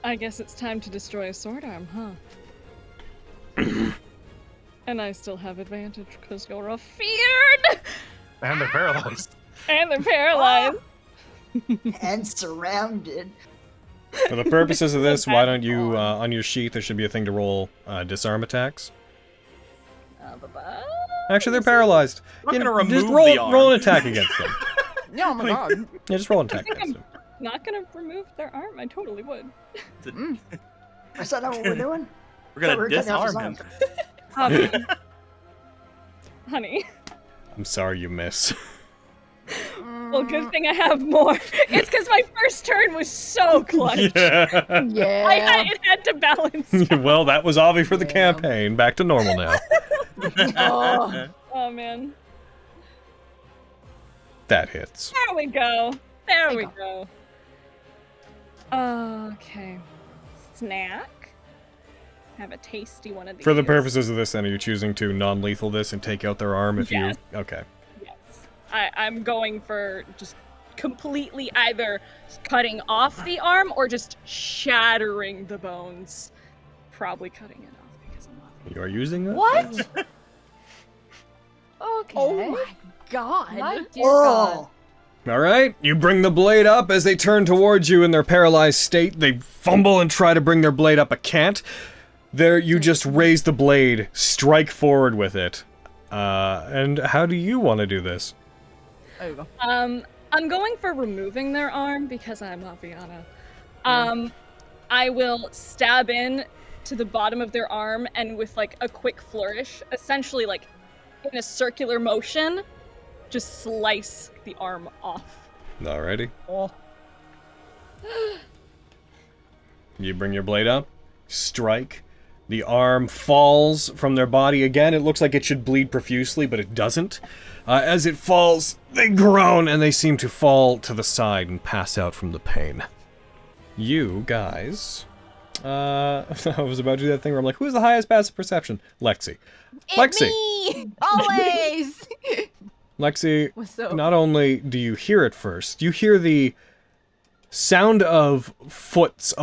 I guess it's time to destroy a sword arm, huh? And I still have advantage because you're afeared! And they're paralyzed. And they're paralyzed. And surrounded. For the purposes of this, why don't you, on your sheet, there should be a thing to roll disarm attacks. Actually, they're paralyzed. I'm not You know, gonna just remove the arm. roll an attack against them. Oh my god. Yeah, just roll an attack against them. Not gonna remove their arm? I totally would. Is that not what we're doing? We're gonna We're cutting off his disarm arm. him. Honey. I'm sorry you miss. Well, good thing I have more. It's because my first turn was so clutch. Yeah. Yeah. It had to balance. Well, that was Avi for the campaign. Back to normal now. Oh man. That hits. There we go. There we go. Okay. Snack. Have a tasty one of these. For the purposes of this, then, are you choosing to non-lethal this and take out their arm if Yes. you... Okay. Yes. I'm going for just completely either cutting off the arm or just shattering the bones. Probably cutting it off because I'm not. You are using that? What? Okay. Oh my god. My dear God. Alright, you bring the blade up. As they turn towards you in their paralyzed state, they fumble and try to bring their blade up, but can't. There, you just raise the blade, strike forward with it. And how do you want to do this? There you go. I'm going for removing their arm because I'm Aviana. I will stab in to the bottom of their arm and with like a quick flourish, essentially like in a circular motion, just slice the arm off. Alrighty. Oh. You bring your blade up, strike. The arm falls from their body again. It looks like it should bleed profusely, but it doesn't. As it falls, they groan and they seem to fall to the side and pass out from the pain. You guys... I was about to do that thing where I'm like, who's the highest passive perception? Lexi. Lexi! Me! Always! Lexi, What's up? not only do you hear it first, you hear the Sound of footies,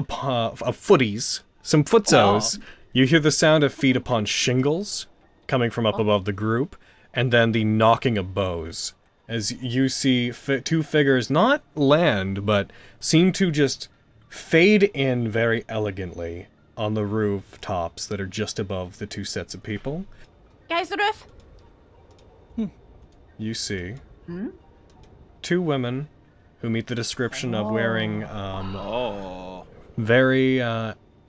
some footsos. You hear the sound of feet upon shingles coming from up above the group, and then the knocking of bows. As you see two figures not land, but seem to just fade in very elegantly on the rooftops that are just above the two sets of people. Guys, the roof. You see two women who meet the description of wearing very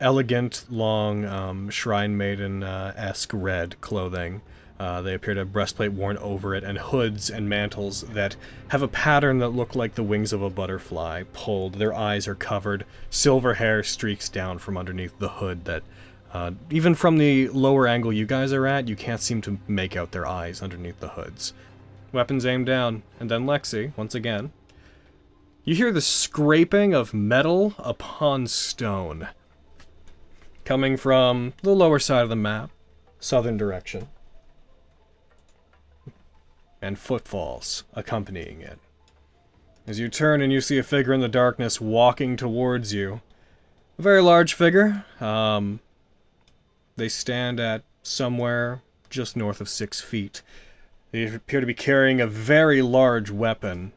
elegant, long, Shrine Maiden-esque red clothing. They appear to have breastplate worn over it, and hoods and mantles that have a pattern that look like the wings of a butterfly pulled. Their eyes are covered. Silver hair streaks down from underneath the hood that, even from the lower angle you guys are at, you can't seem to make out their eyes underneath the hoods. Weapons aimed down, and then Lexi, once again. You hear the scraping of metal upon stone, coming from the lower side of the map, southern direction, and footfalls accompanying it. As you turn and you see a figure in the darkness walking towards you, a very large figure. They stand at somewhere just north of 6 feet. They appear to be carrying a very large weapon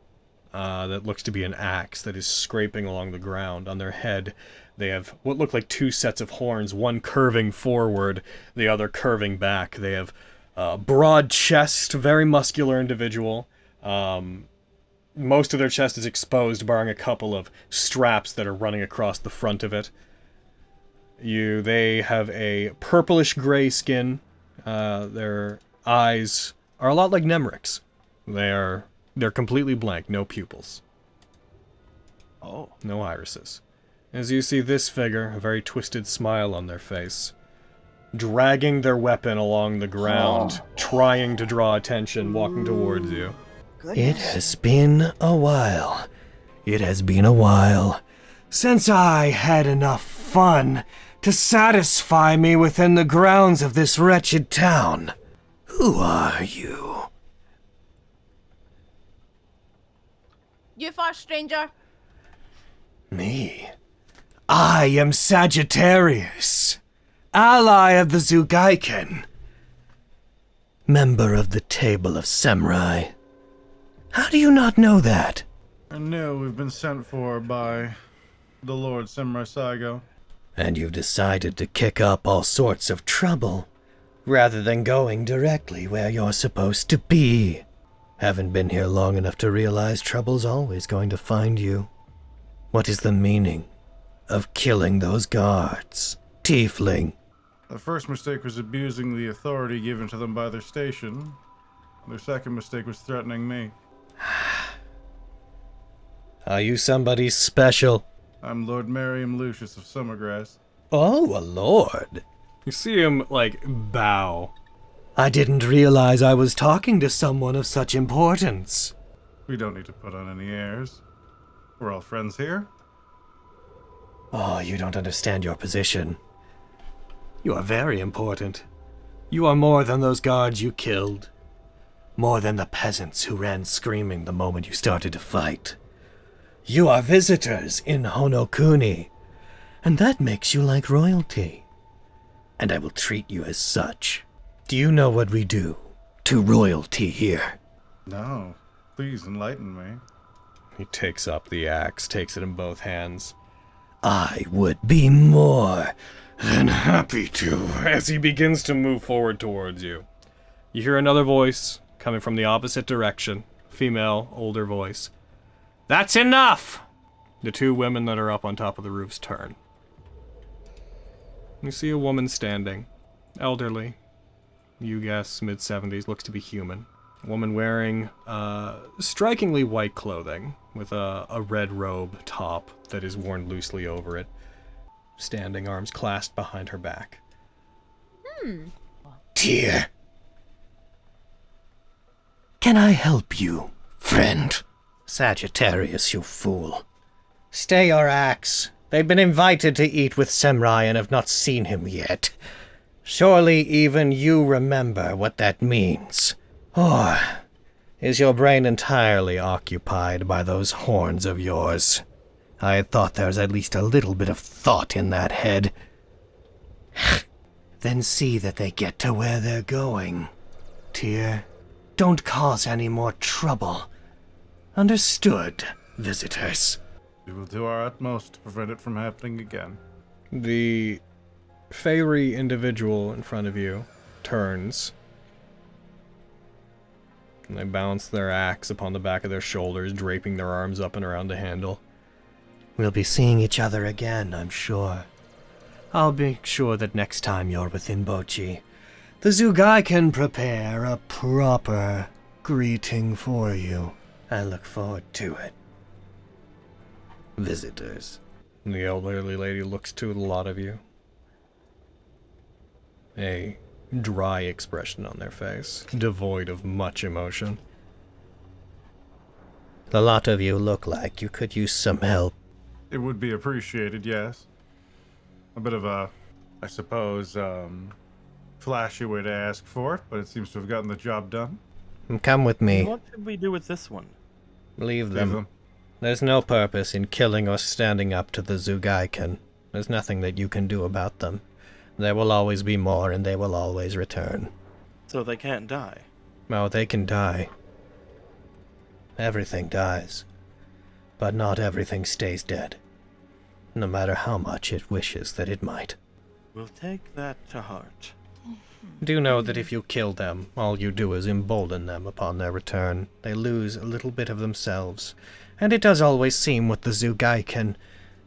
that looks to be an axe that is scraping along the ground. On their head, they have what look like two sets of horns, one curving forward, the other curving back. They have broad chest, very muscular individual. Most of their chest is exposed, barring a couple of straps that are running across the front of it. They have a purplish gray skin. Their eyes are a lot like Nemric's. They're completely blank, no pupils. Oh. No irises. As you see this figure, a very twisted smile on their face, dragging their weapon along the ground, trying to draw attention, walking towards you. Goodness. It has been a while. It has been a while since I had enough fun to satisfy me within the grounds of this wretched town. Who are you? You first, stranger. Me? I am Sagittarius, ally of the Zugaiken, member of the Table of Semrai. How do you not know that? I know we've been sent for by the Lord Semrai Saigo. And you've decided to kick up all sorts of trouble, rather than going directly where you're supposed to be. Haven't been here long enough to realize trouble's always going to find you. What is the meaning of killing those guards, tiefling? The first mistake was abusing the authority given to them by their station. Their second mistake was threatening me. Are you somebody special? I'm Lord Merriam Lucius of Summergrass. Oh, a lord. You see him, bow. I didn't realize I was talking to someone of such importance. We don't need to put on any airs. We're all friends here. Oh, you don't understand your position. You are very important. You are more than those guards you killed. More than the peasants who ran screaming the moment you started to fight. You are visitors in Honokuni, and that makes you like royalty. And I will treat you as such. Do you know what we do to royalty here? No. Please enlighten me. He takes up the axe, takes it in both hands. I would be more than happy to. As he begins to move forward towards you, you hear another voice coming from the opposite direction. Female, older voice. That's enough! The two women that are up on top of the roofs turn. You see a woman standing. Elderly. You guess mid-70s, looks to be human. A woman wearing strikingly white clothing with a red robe top that is worn loosely over it. Standing, arms clasped behind her back. Dear. Can I help you, friend? Sagittarius, you fool. Stay your axe. They've been invited to eat with Semrai and have not seen him yet. Surely even you remember what that means. Or is your brain entirely occupied by those horns of yours? I had thought there was at least a little bit of thought in that head. Then see that they get to where they're going. Tyr, don't cause any more trouble. Understood, visitors? We will do our utmost to prevent it from happening again. The fairy individual in front of you turns. And they balance their axe upon the back of their shoulders, draping their arms up and around the handle. We'll be seeing each other again, I'm sure. I'll make sure that next time you're within Bochi, the Zugai can prepare a proper greeting for you. I look forward to it. Visitors. And the elderly lady looks to a lot of you. A dry expression on their face, devoid of much emotion. The lot of you look like you could use some help. It would be appreciated, yes. A bit of a, I suppose, flashy way to ask for it, but it seems to have gotten the job done. Come with me. What should we do with this one? Leave them. There's no purpose in killing or standing up to the Zugaiken. There's nothing that you can do about them. There will always be more, and they will always return. So they can't die? Oh, they can die. Everything dies. But not everything stays dead. No matter how much it wishes that it might. We'll take that to heart. Do know that if you kill them, all you do is embolden them upon their return. They lose a little bit of themselves. And it does always seem with the Zugaiken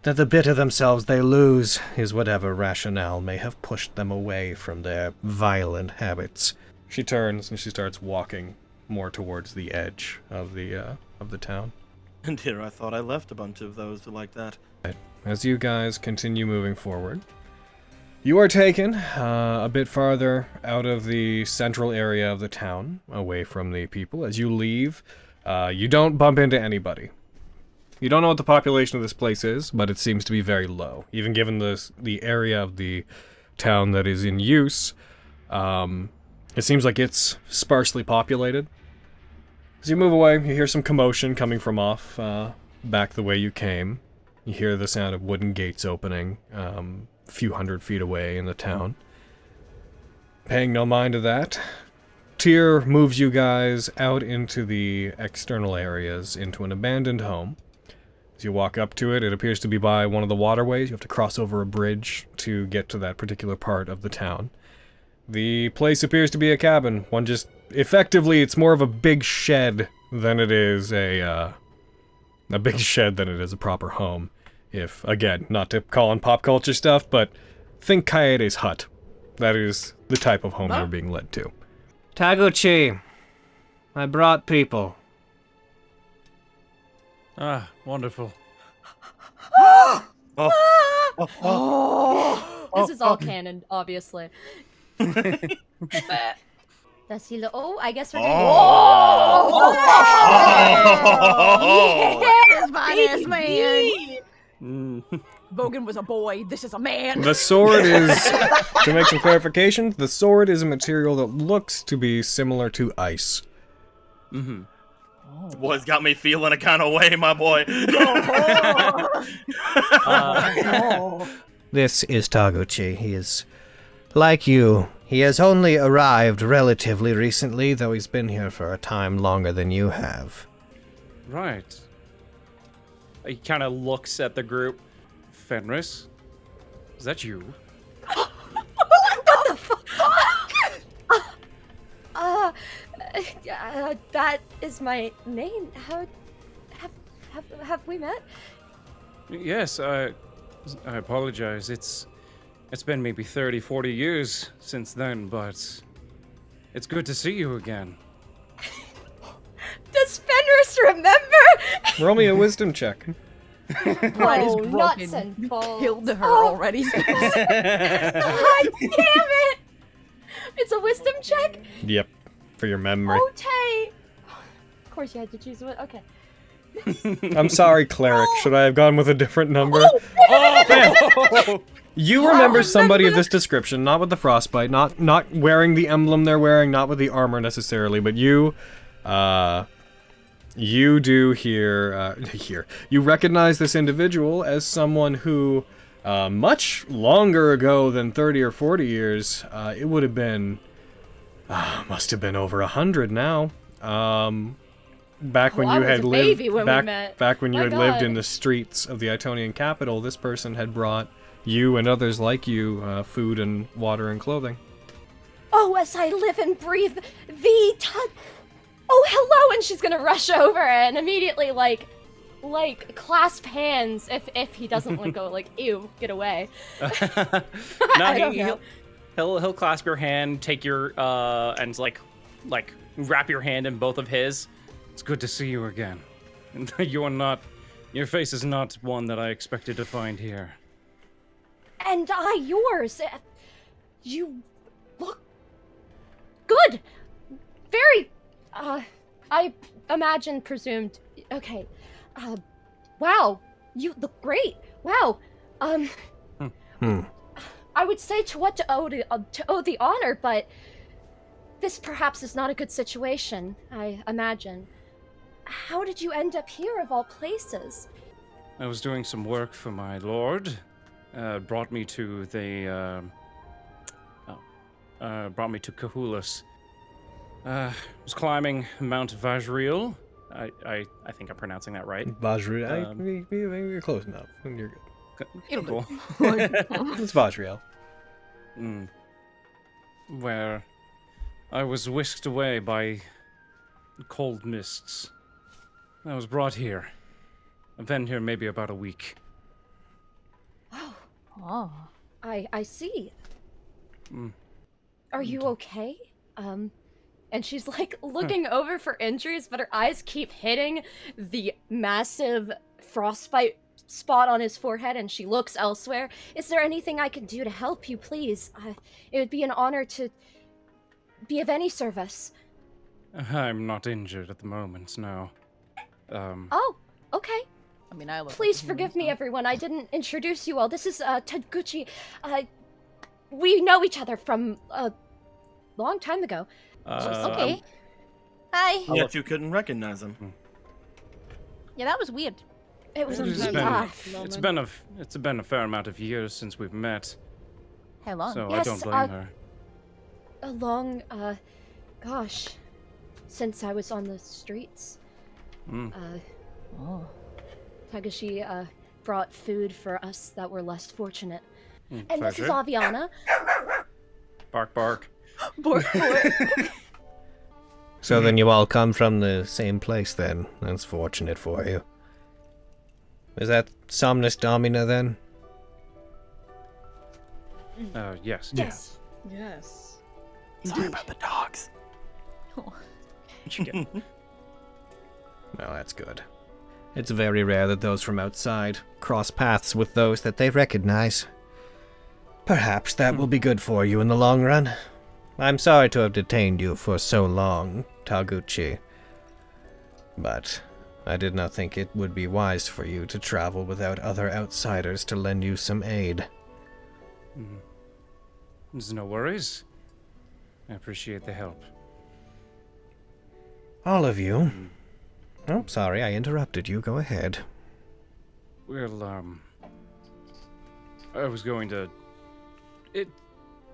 that the bit of themselves they lose is whatever rationale may have pushed them away from their violent habits. She turns and she starts walking more towards the edge of the town. And here I thought I left a bunch of those like that. As you guys continue moving forward, you are taken a bit farther out of the central area of the town, away from the people. As you leave, you don't bump into anybody. You don't know what the population of this place is, but it seems to be very low. Even given the area of the town that is in use, it seems like it's sparsely populated. As you move away, you hear some commotion coming from off back the way you came. You hear the sound of wooden gates opening a few hundred feet away in the town. Paying no mind to that, Tyr moves you guys out into the external areas, into an abandoned home. As you walk up to it, it appears to be by one of the waterways. You have to cross over a bridge to get to that particular part of the town. The place appears to be a cabin. One just... Effectively, it's more of a big shed than it is a big shed than it is a proper home. If, again, not to call on pop culture stuff, but think Kaede's hut. That is the type of home you're being led to. Taguchi, I brought people. Ah, wonderful. This is all canon, obviously. Does he look? Oh, I guess we're gonna. Yes, badass man. Bogan was a boy. This is a man. The sword is, to make some clarification, the sword is a material that looks to be similar to ice. Mm-hmm. Boy's got me feeling a kind of way, my boy. This is Taguchi. He is like you. He has only arrived relatively recently, though he's been here for a time longer than you have. Right. He kind of looks at the group. Fenris? Is that you? What the fuck? That is my name. How have we met? Yes, I apologize. It's been maybe 30, 40 years since then, but it's good to see you again. Does Fenris remember? Roll me a wisdom check. Oh, nuts and balls. Killed her already. God damn it! It's a wisdom check? Yep, for your memory. Okay. Of course you had to choose one. Okay. I'm sorry, cleric. Should I have gone with a different number? Oh! You remember somebody of this description, not with the frostbite, not wearing the emblem they're wearing, not with the armor necessarily, but you You do you recognize this individual as someone who, much longer ago than 30 or 40 years, it would have been, must have been over 100 now. Back when you had lived, back when you had lived in the streets of the Itonian capital, this person had brought you and others like you food and water and clothing. Oh, as I live and breathe, oh, hello! And she's gonna rush over and immediately, like clasp hands if he doesn't let go, like, ew, get away. He'll clasp your hand, take your, and like wrap your hand in both of his. It's good to see you again. Your face is not one that I expected to find here. And yours. You look good. Very, I presumed. Okay. Wow. You look great. Wow. I would say to owe the honor, but this perhaps is not a good situation, I imagine. How did you end up here, of all places? I was doing some work for my lord. Brought me to Kahulus. Was climbing Mount Vajril. I think I'm pronouncing that right. Vajril. You're close enough. You're good. Cool. It's Vajril. Where I was whisked away by cold mists. I was brought here. I've been here maybe about a week. Oh. I see. Are you okay? And she's like looking over for injuries, but her eyes keep hitting the massive frostbite spot on his forehead, and she looks elsewhere. Is there anything I can do to help you, please? It would be an honor to be of any service. I'm not injured at the moment, no. Oh, okay. I mean, I look. Please forgive me, everyone. I didn't introduce you all. This is Taguchi. We know each other from a long time ago. Okay. Hi. Yet you couldn't recognize him. Yeah, that was weird. It was it's been a fair amount of years since we've met. How long? So Yes, I don't blame her. a long, gosh, since I was on the streets. Tagashi, brought food for us that were less fortunate. And this is Aviana. Bark, bark. Bork, bork. So then you all come from the same place then. That's fortunate for you. Is that Somnus Domina then? Yes. Yes. Yes. Sorry about the dogs. Well, that's good. It's very rare that those from outside cross paths with those that they recognize. Perhaps that will be good for you in the long run. I'm sorry to have detained you for so long, Taguchi. But I did not think it would be wise for you to travel without other outsiders to lend you some aid. There's no worries. I appreciate the help. All of you? Oh, sorry, I interrupted you. Go ahead. Well, I was going to...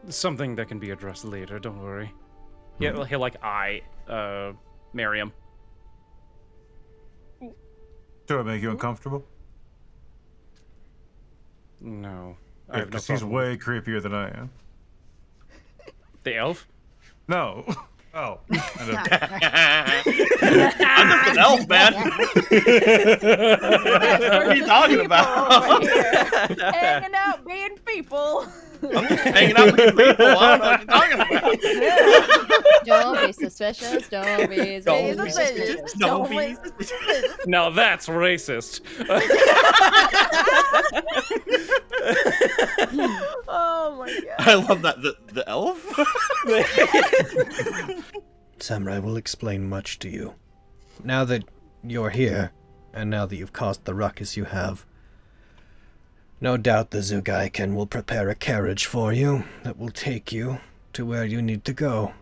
Something that can be addressed later, don't worry. Yeah, he'll like marry him. Do I make you uncomfortable? No. Yeah, because he's way creepier than I am. The elf? No. Oh. I'm just an elf, man. What are you talking about? Hanging out, being people. I'm just hanging out with people. I don't know what you're talking about. Don't be suspicious. Don't be suspicious. Don't be suspicious. Now that's racist. Oh my god. I love that. The elf? Samurai will explain much to you. Now that you're here, and now that you've caused the ruckus you have, no doubt the Zugaiken will prepare a carriage for you that will take you to where you need to go.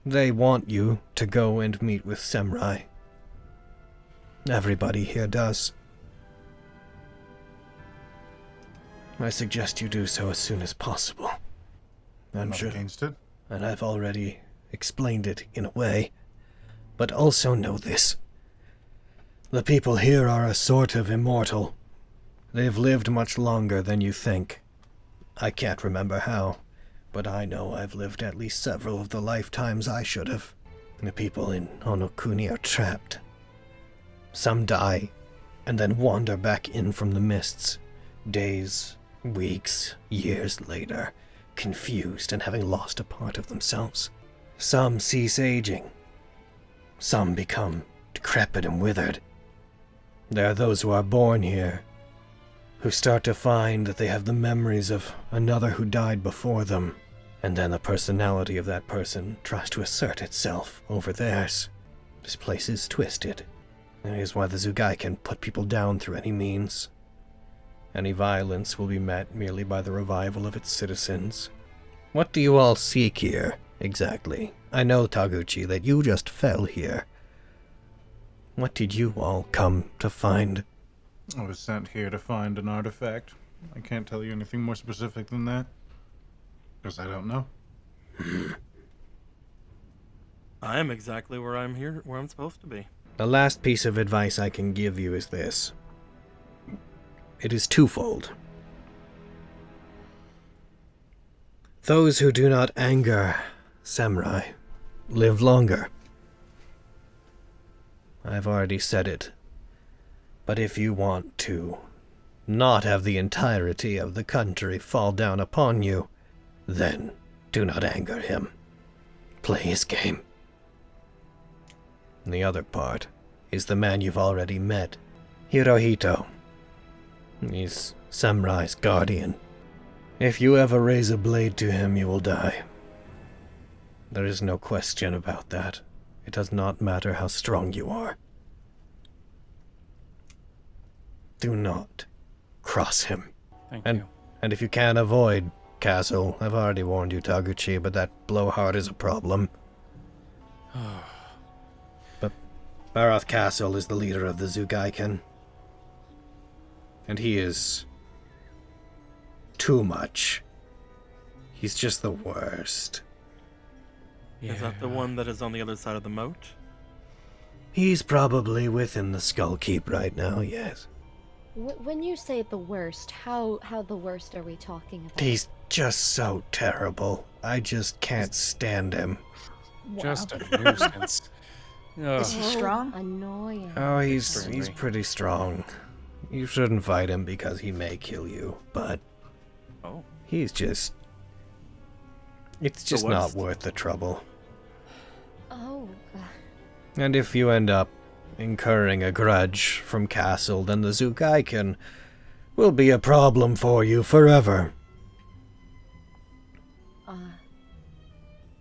They want you to go and meet with Samurai. Everybody here does. I suggest you do so as soon as possible. I'm Not sure, against it. and I've already explained it in a way, but also know this. The people here are a sort of immortal. They've lived much longer than you think. I can't remember how, but I know I've lived at least several of the lifetimes I should have. The people in Onokuni are trapped. Some die, and then wander back in from the mists, days, weeks, years later, confused and having lost a part of themselves. Some cease aging. Some become decrepit and withered. There are those who are born here, who start to find that they have the memories of another who died before them, and then the personality of that person tries to assert itself over theirs. This place is twisted. That is why the Zugai can put people down through any means. Any violence will be met merely by the revival of its citizens. What do you all seek here, exactly? I know, Taguchi, that you just fell here. What did you all come to find? I was sent here to find an artifact. I can't tell you anything more specific than that. Because I don't know. I am exactly where I'm supposed to be. The last piece of advice I can give you is this. It is twofold. Those who do not anger samurai live longer. I've already said it. But if you want to not have the entirety of the country fall down upon you, then do not anger him. Play his game. And the other part is the man you've already met, Hirohito. He's Samurai's guardian. If you ever raise a blade to him, you will die. There is no question about that. It does not matter how strong you are. Do not cross him. Thank you. And if you can avoid Castle, I've already warned you, Taguchi, but that blowhard is a problem. But Barath Castle is the leader of the Zugaiken. And he is too much. He's just the worst. Is that the one that is on the other side of the moat? He's probably within the Skull Keep right now, yes. When you say the worst, how the worst are we talking about? He's just so terrible. I just can't stand him. Just a nuisance. Is he strong? Annoying. Oh, he's pretty strong. You shouldn't fight him because he may kill you, but he's just... It's just not worth the trouble. Oh. And if you end up incurring a grudge from Castle, then the Zugaiken will be a problem for you forever.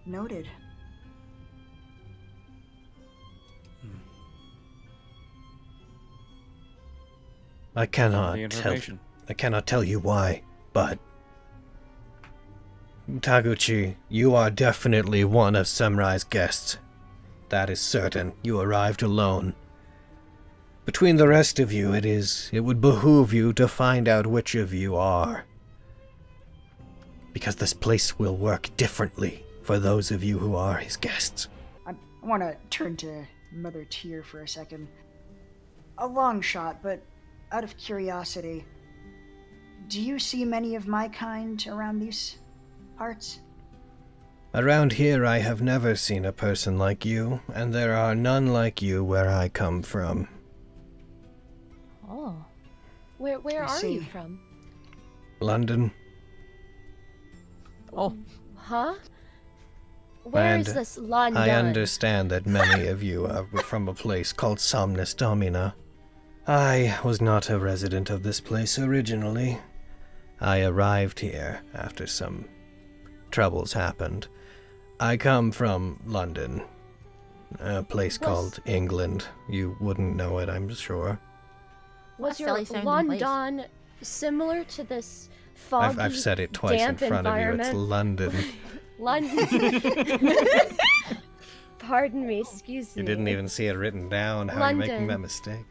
Noted. I cannot tell you why, but Taguchi, you are definitely one of Samurai's guests. That is certain. You arrived alone. Between the rest of you, it would behoove you to find out which of you are. Because this place will work differently for those of you who are his guests. I want to turn to Mother Tear for a second. A long shot, but out of curiosity, do you see many of my kind around these parts? Around here I have never seen a person like you, and there are none like you where I come from. Oh. Where are you from? London. Oh. Huh? Where is this London? I understand that many of you are from a place called Somnus Domina. I was not a resident of this place originally. I arrived here after some troubles happened. I come from London, a place called England. You wouldn't know it, I'm sure. Was A your silly sounding place. London similar to this foggy, I've said it twice in damp front of you. It's environment? London. London. pardon me, excuse me. You didn't even see it written down. How are you making that mistake?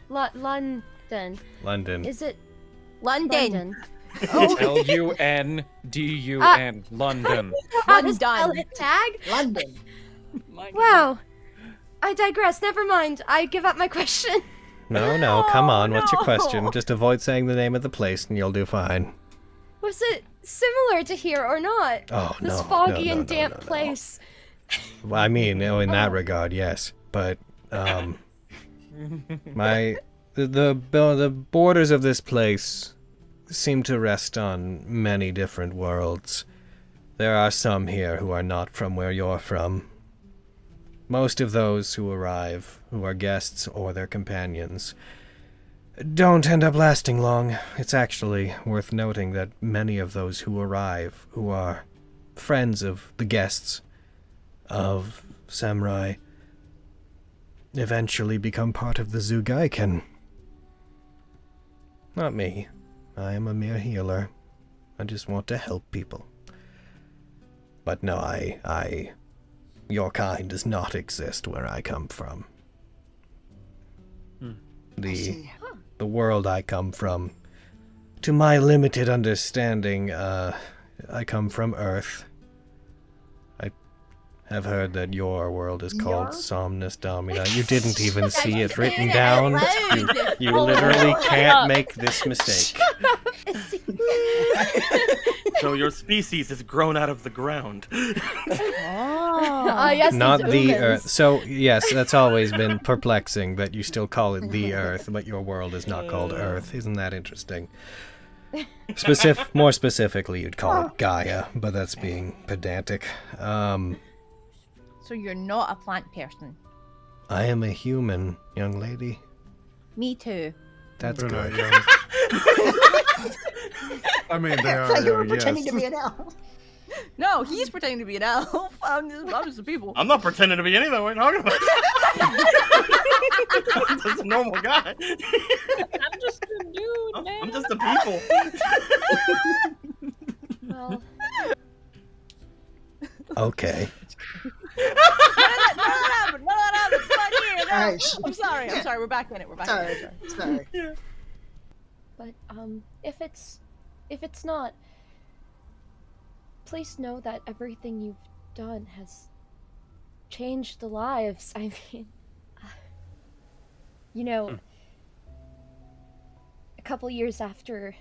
London. London. Is it London. L-U-N-D-U-N. London. How to spell it, tag? London. Wow. I digress. Never mind. I give up my question. No, come on. What's your question? Just avoid saying the name of the place and you'll do fine. Was it similar to here or not? Oh, this no, foggy no, and damp place. Well, I mean, in that regard, yes. But, the borders of this place seem to rest on many different worlds. There are some here who are not from where you're from. Most of those who arrive, who are guests or their companions, don't end up lasting long. It's actually worth noting that many of those who arrive, who are friends of the guests of Samurai, eventually become part of the Zugaiken. Not me. I am a mere healer. I just want to help people. But no, your kind does not exist where I come from. The world I come from, to my limited understanding, I come from Earth. I have heard that your world is called Somnus Domina. You didn't even see it written down. You literally can't make this mistake. So your species has grown out of the ground. Yes, Not these the omens. Earth. So, yes, that's always been perplexing that you still call it the Earth, but your world is not called Earth. Isn't that interesting? More specifically, you'd call it Gaia, but that's being pedantic. So you're not a plant person. I am a human, young lady. Me too. That's They're good. not young. I mean, they I thought you are, were yes. pretending to be an elf. No, he's pretending to be an elf. I'm just a people. I'm not pretending to be anything. What are you talking about? I'm just a normal guy. I'm just a dude, man. I'm just a people. Well, Okay. None of that happened. Fuck you. No. Alright. I'm sorry. We're back in it. Sorry. but if it's not, please know that everything you've done has changed the lives. I mean, you know, a couple years after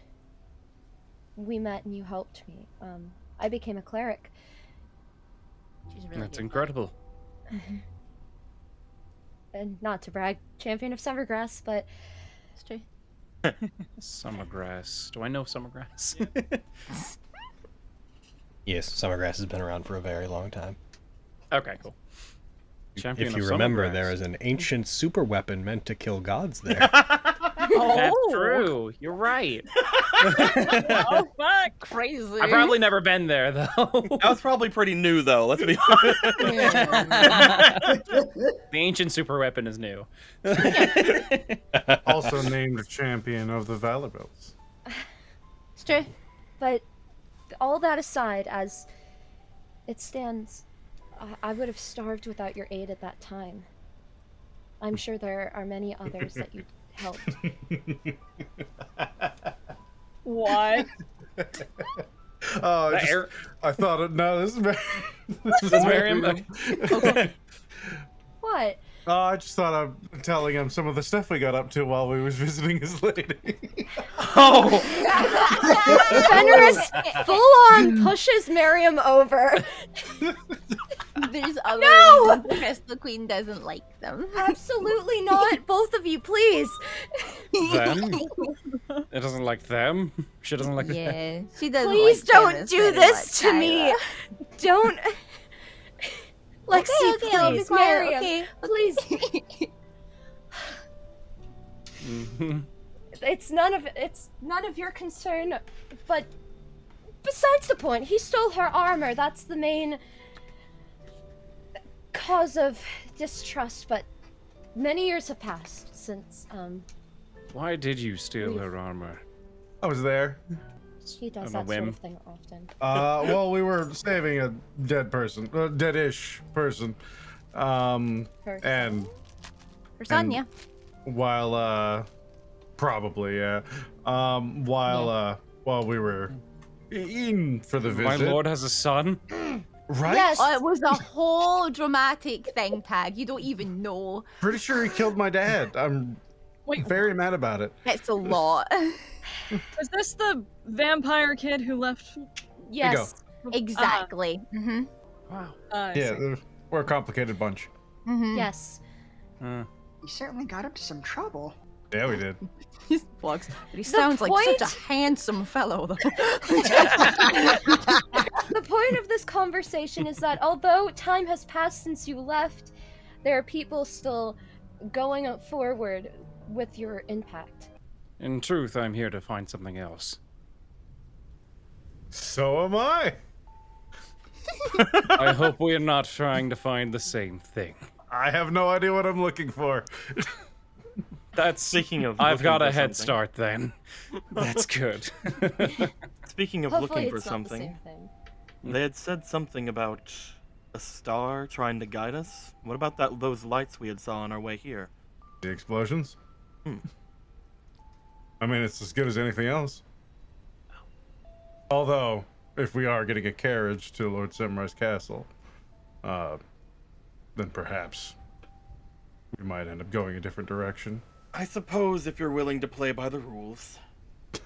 we met and you helped me, I became a cleric. She's really That's good. incredible. And not to brag, champion of Summergrass, but It's true. Summergrass. Do I know Summergrass? Yes, Summergrass has been around for a very long time. Okay, cool. Champion If you of remember, Summergrass. there is an ancient super weapon meant to kill gods there. That's true. You're right. Oh fuck! Crazy. I've probably never been there though. That was probably pretty new, though. Let's be honest. The ancient super weapon is new. Also named champion of the Valorbills. It's true. But all that aside, as it stands, I would have starved without your aid at that time. I'm sure there are many others that you helped. What? Oh, Air- I thought it. No, this is very. This is Miriam. What? Oh, I just thought I'm telling him some of the stuff we got up to while we was visiting his lady. Oh, Fenris full-on pushes Miriam over. There's other No! reasons the Crystal Queen doesn't like them. Absolutely not. Both of you, please. Them? It doesn't like them. She doesn't like them. Yeah, she doesn't. Please like don't Fenris do very this much to me. either. Don't. Lexi, Okay, I'll be please. quiet, Miriam, okay. please. Mhm. It's none of your concern, but besides the point, he stole her armor. That's the main cause of distrust, but many years have passed since Why did you steal her armor? I was there. He does On a that sort whim. of thing often. Well, we were saving a dead person, dead-ish person. And For son, And- yeah. while, probably, yeah. While we were in for the My visit. lord has a son. Right? Yes. Oh, it was a whole dramatic thing, Tag. You don't even know. Pretty sure he killed my dad. I'm Wait, very mad about it. It's a lot. is this the vampire kid who left? Yes. Exactly. Mm-hmm. Wow. I see. We're a complicated bunch. Mm-hmm. Yes. You certainly got up to some trouble. Yeah, we did. He vlogs, but he sounds like point- such a handsome fellow, though. The point of this conversation is that although time has passed since you left, there are people still going forward with your impact. In truth, I'm here to find something else. So am I. I hope we are not trying to find the same thing. I have no idea what I'm looking for. That's Speaking of I've looking got a for head something. start then. That's good. Speaking of Hopefully looking for it's not the something, same thing. they had said something about a star trying to guide us. What about those lights we had saw on our way here? The explosions? I mean, it's as good as anything else. Although, if we are getting a carriage to Lord Samurai's castle, then perhaps we might end up going a different direction. I suppose if you're willing to play by the rules.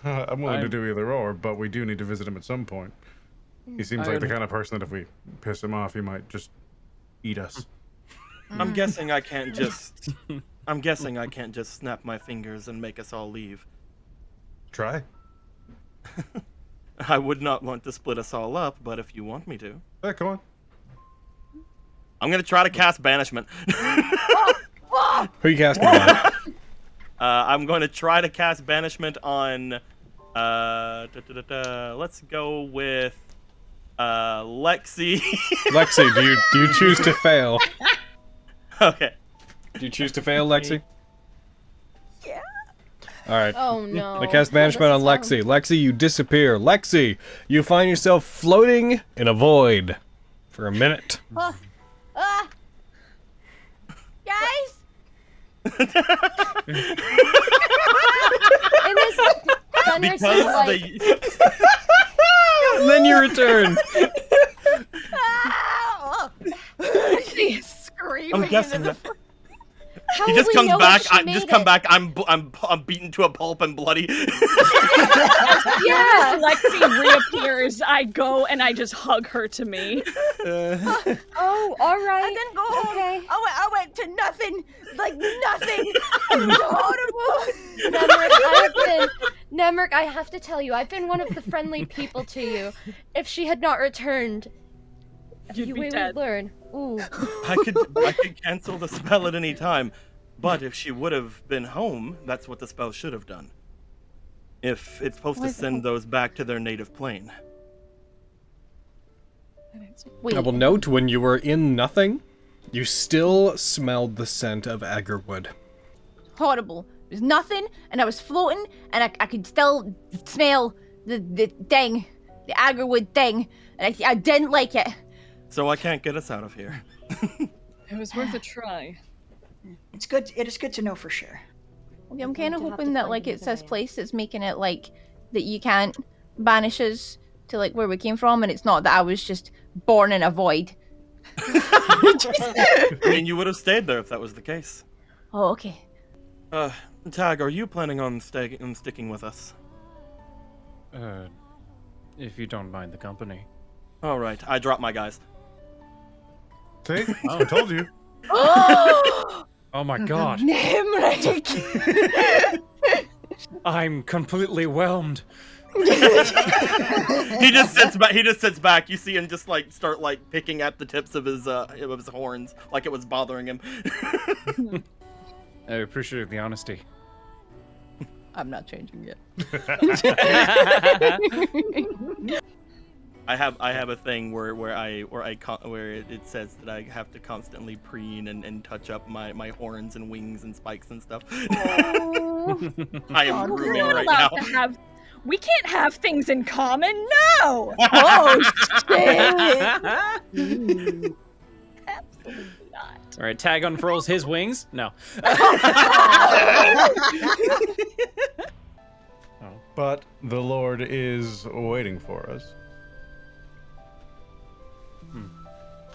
I'm willing to I'm- do either or, but we do need to visit him at some point. He seems like the I'm- kind of person that if we piss him off, he might just eat us. I'm guessing I can't just. I'm guessing I can't just snap my fingers and make us all leave. Try. I would not want to split us all up, but if you want me to, Yeah, come on. I'm gonna try to cast banishment. Who you casting on? I'm going to try to cast banishment on. Let's go with Lexi. Lexi, do you choose to fail? Okay. Do you choose to fail, Lexi? Yeah. All right. Oh no. I cast banishment on Lexi. Lexi, you disappear. Lexi, you find yourself floating in a void for a minute. Guys? And this Thunder's Because like, And then you return. She's screaming. I'm guessing into that the... how he will just we comes know back. if she I just made come it? back. I'm beaten to a pulp and bloody. Yeah, Lexi reappears. I go and I just hug her to me. Oh, all right. I didn't go home. Okay. I went to nothing. Like nothing. It was horrible. Nemric, I have to tell you, I've been one of the friendly people to you. If she had not returned, You'd you be would dead. learn. Ooh. I could cancel the spell at any time, but if she would have been home, that's what the spell should have done. If it's supposed to send those back to their native plane. Wait. I will note when you were in nothing, you still smelled the scent of agarwood. Horrible. There's nothing, and I was floating, and I could still smell the thing, the agarwood thing, and I didn't like it. So I can't get us out of here. It was worth a try. It's good. It is good to know for sure. Okay, I'm kind of to have hoping to that find like it another says way. place that's making it like that you can't banish us to like where we came from, and it's not that I was just born in a void. I mean, you would have stayed there if that was the case. Oh, okay. Tag, are you planning on sticking with us? If you don't mind the company. All right, I dropped my guys. See? I told you. Oh my god. Nemric! I'm completely whelmed. He just sits back. You see him just like start like picking at the tips of his horns, like it was bothering him. I appreciate the honesty. I'm not changing yet. I have a thing where it says that I have to constantly preen and touch up my horns and wings and spikes and stuff. I am grooming right now. We can't have things in common. No. Oh shit! Absolutely not. All right, Tag unfurls his wings. No. But the Lord is waiting for us.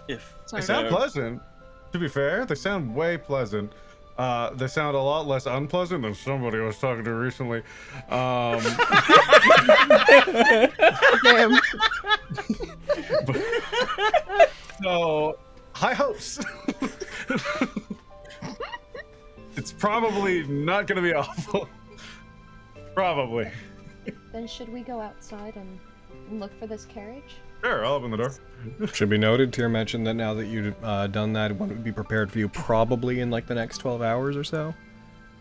If They sound pleasant. To be fair, they sound way pleasant. They sound a lot less unpleasant than somebody I was talking to recently. Damn. So, high hopes. It's probably not going to be awful. Probably. Then should we go outside and look for this carriage? Sure, I'll open the door. Should be noted, Tyr mentioned that now that you've done that, one would be prepared for you probably in like the next 12 hours or so.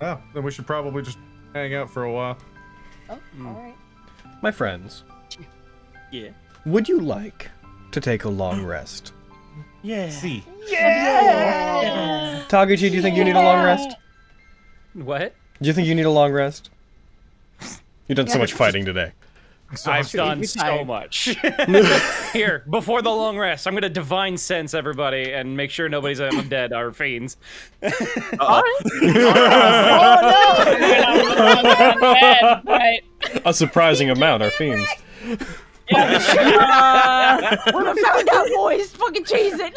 Oh, then we should probably just hang out for a while. Oh, alright. My friends, yeah. would you like to take a long rest? Yeah. See. Taguchi, do you think you need a long rest? What? Do you think you need a long rest? You've done so much fighting today. I've done so much. Here, before the long rest, I'm gonna divine sense everybody and make sure nobody's undead or fiends. Right. A surprising amount are fiends. When I found out, boys, fucking chase it.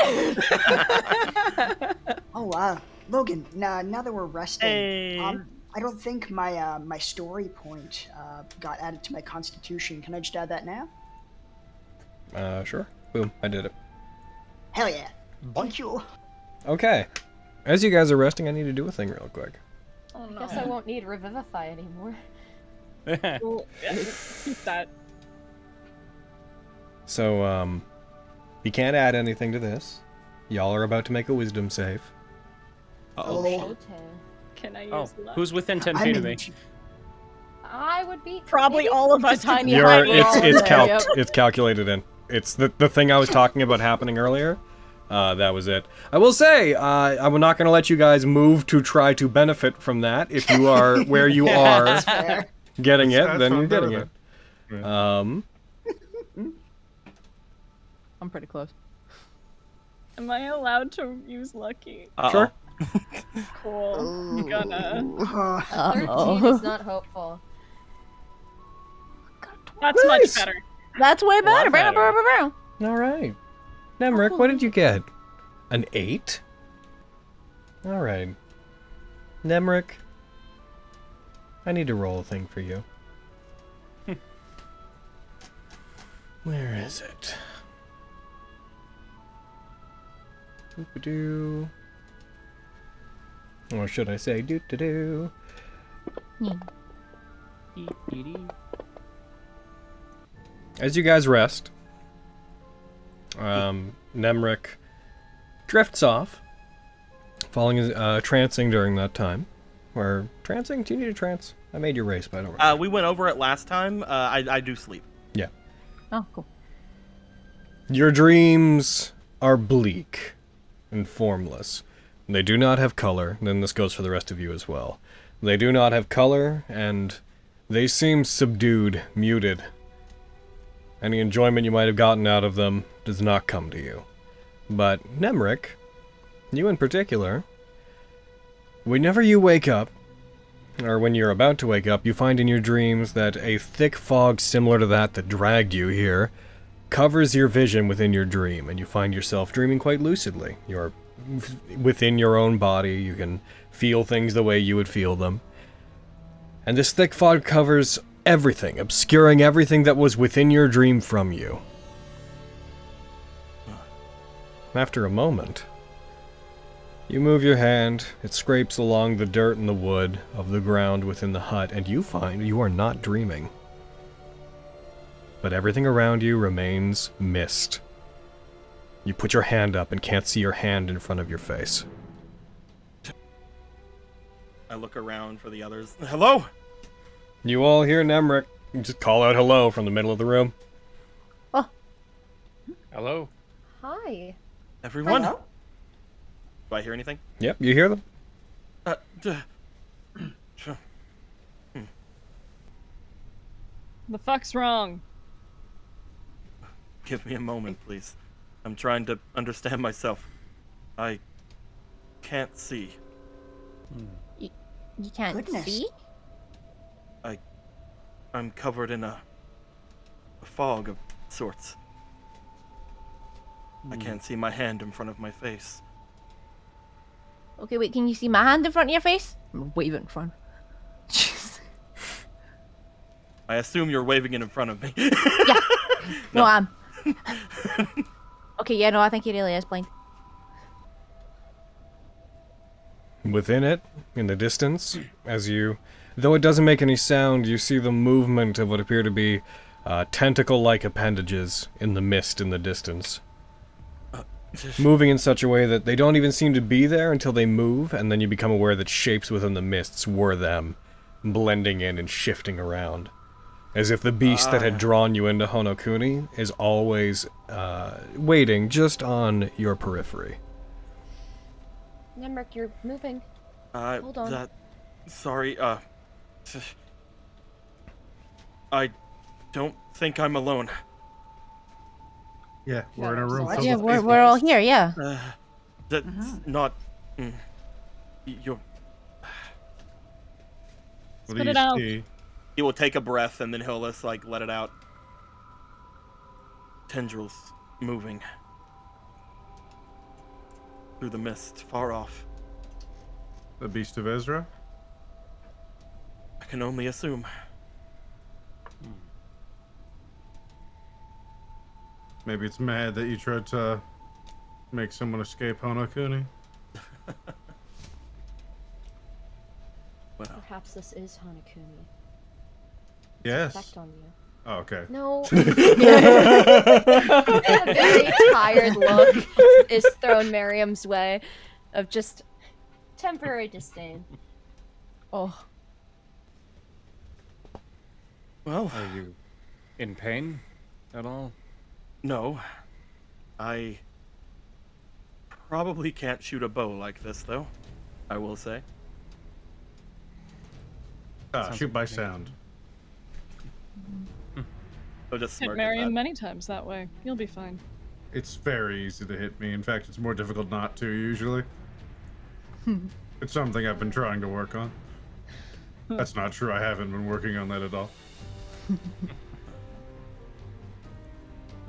Oh, Logan, now that we're resting, Hey. I don't think my my story point got added to my constitution. Can I just add that now? Sure. Boom, I did it. Hell yeah. Thank you. Okay. As you guys are resting, I need to do a thing real quick. I guess I won't need Revivify anymore. Well, yeah, keep that. So, you can't add anything to this. Y'all are about to make a wisdom save. Oh. Can I use Oh, luck? who's within 10 I'm feet of in- me? I would be Probably all of us. tiny You're, height it's wall it's there, calc yep. it's calculated in. It's the thing I was talking about happening earlier. That was it. I will say, I'm not going to let you guys move to try to benefit from that. If you are where you are Fair. getting it, That's then what you're I'm getting doing it. I'm pretty close. Am I allowed to use lucky? Sure. Cool. I'm gonna. 13 is not hopeful. That's much better. That's way better. better. Brow. All right. Nemric, what did you get? An 8? All right. Nemric, I need to roll a thing for you. Where is it? Doo-ba-doo. Or should I say doo-doo-doo? As you guys rest, Nemric drifts off, falling, trancing during that time. Or trancing? Do you need a trance? I made your race, but I don't remember. We went over it last time. I do sleep. Yeah. Oh, cool. Your dreams are bleak and formless. They do not have color, and this goes for the rest of you as well. They do not have color, and they seem subdued, muted. Any enjoyment you might have gotten out of them does not come to you. But Nemric, you in particular, whenever you wake up, or when you're about to wake up, you find in your dreams that a thick fog similar to that dragged you here covers your vision within your dream, and you find yourself dreaming quite lucidly. You're within your own body, you can feel things the way you would feel them. And this thick fog covers everything, obscuring everything that was within your dream from you. After a moment, you move your hand, it scrapes along the dirt and the wood of the ground within the hut, and you find you are not dreaming. But everything around you remains mist. You put your hand up and can't see your hand in front of your face. I look around for the others. Hello? You all hear Nemric just call out hello from the middle of the room. Hello. Hi. Everyone? Hello? Do I hear anything? Yep, you hear them. The fuck's wrong? Give me a moment, please. I'm trying to understand myself. I can't see. You can't Goodness. see? I'm covered in a fog of sorts. I can't see my hand in front of my face. Okay, wait, can you see my hand in front of your face? I'm waving in front. I assume you're waving it in front of me. Yeah. No, I'm. Okay, yeah, no, I think he really is blind. Within it, in the distance, though it doesn't make any sound, you see the movement of what appear to be tentacle-like appendages in the mist in the distance. Moving in such a way that they don't even seem to be there until they move, and then you become aware that shapes within the mists were them, blending in and shifting around. As if the beast that had drawn you into Honokuni is always waiting just on your periphery. Nemric, you're moving. Hold on. Sorry, I don't think I'm alone. Yeah, we're in a room. What? filled Yeah, with we're all here, yeah. That's not... You're... What do Spit you it out. see? He will take a breath and then he'll just like let it out. Tendrils moving through the mist, far off. The Beast of Ezra? I can only assume. Maybe it's mad that you tried to make someone escape Honokuni? Well, Perhaps this is Hanakuni. Yes. Effect on you. Oh, okay. No. A very tired look is thrown Miriam's way of just temporary disdain. Oh. well, Are you in pain at all? no. I probably can't shoot a bow like this, though. I will say. Shoot by sound. I'll just Hit smirk at Marion that. many times that way. You'll be fine. It's very easy to hit me. In fact, it's more difficult not to, usually. It's something I've been trying to work on. That's not true. I haven't been working on that at all.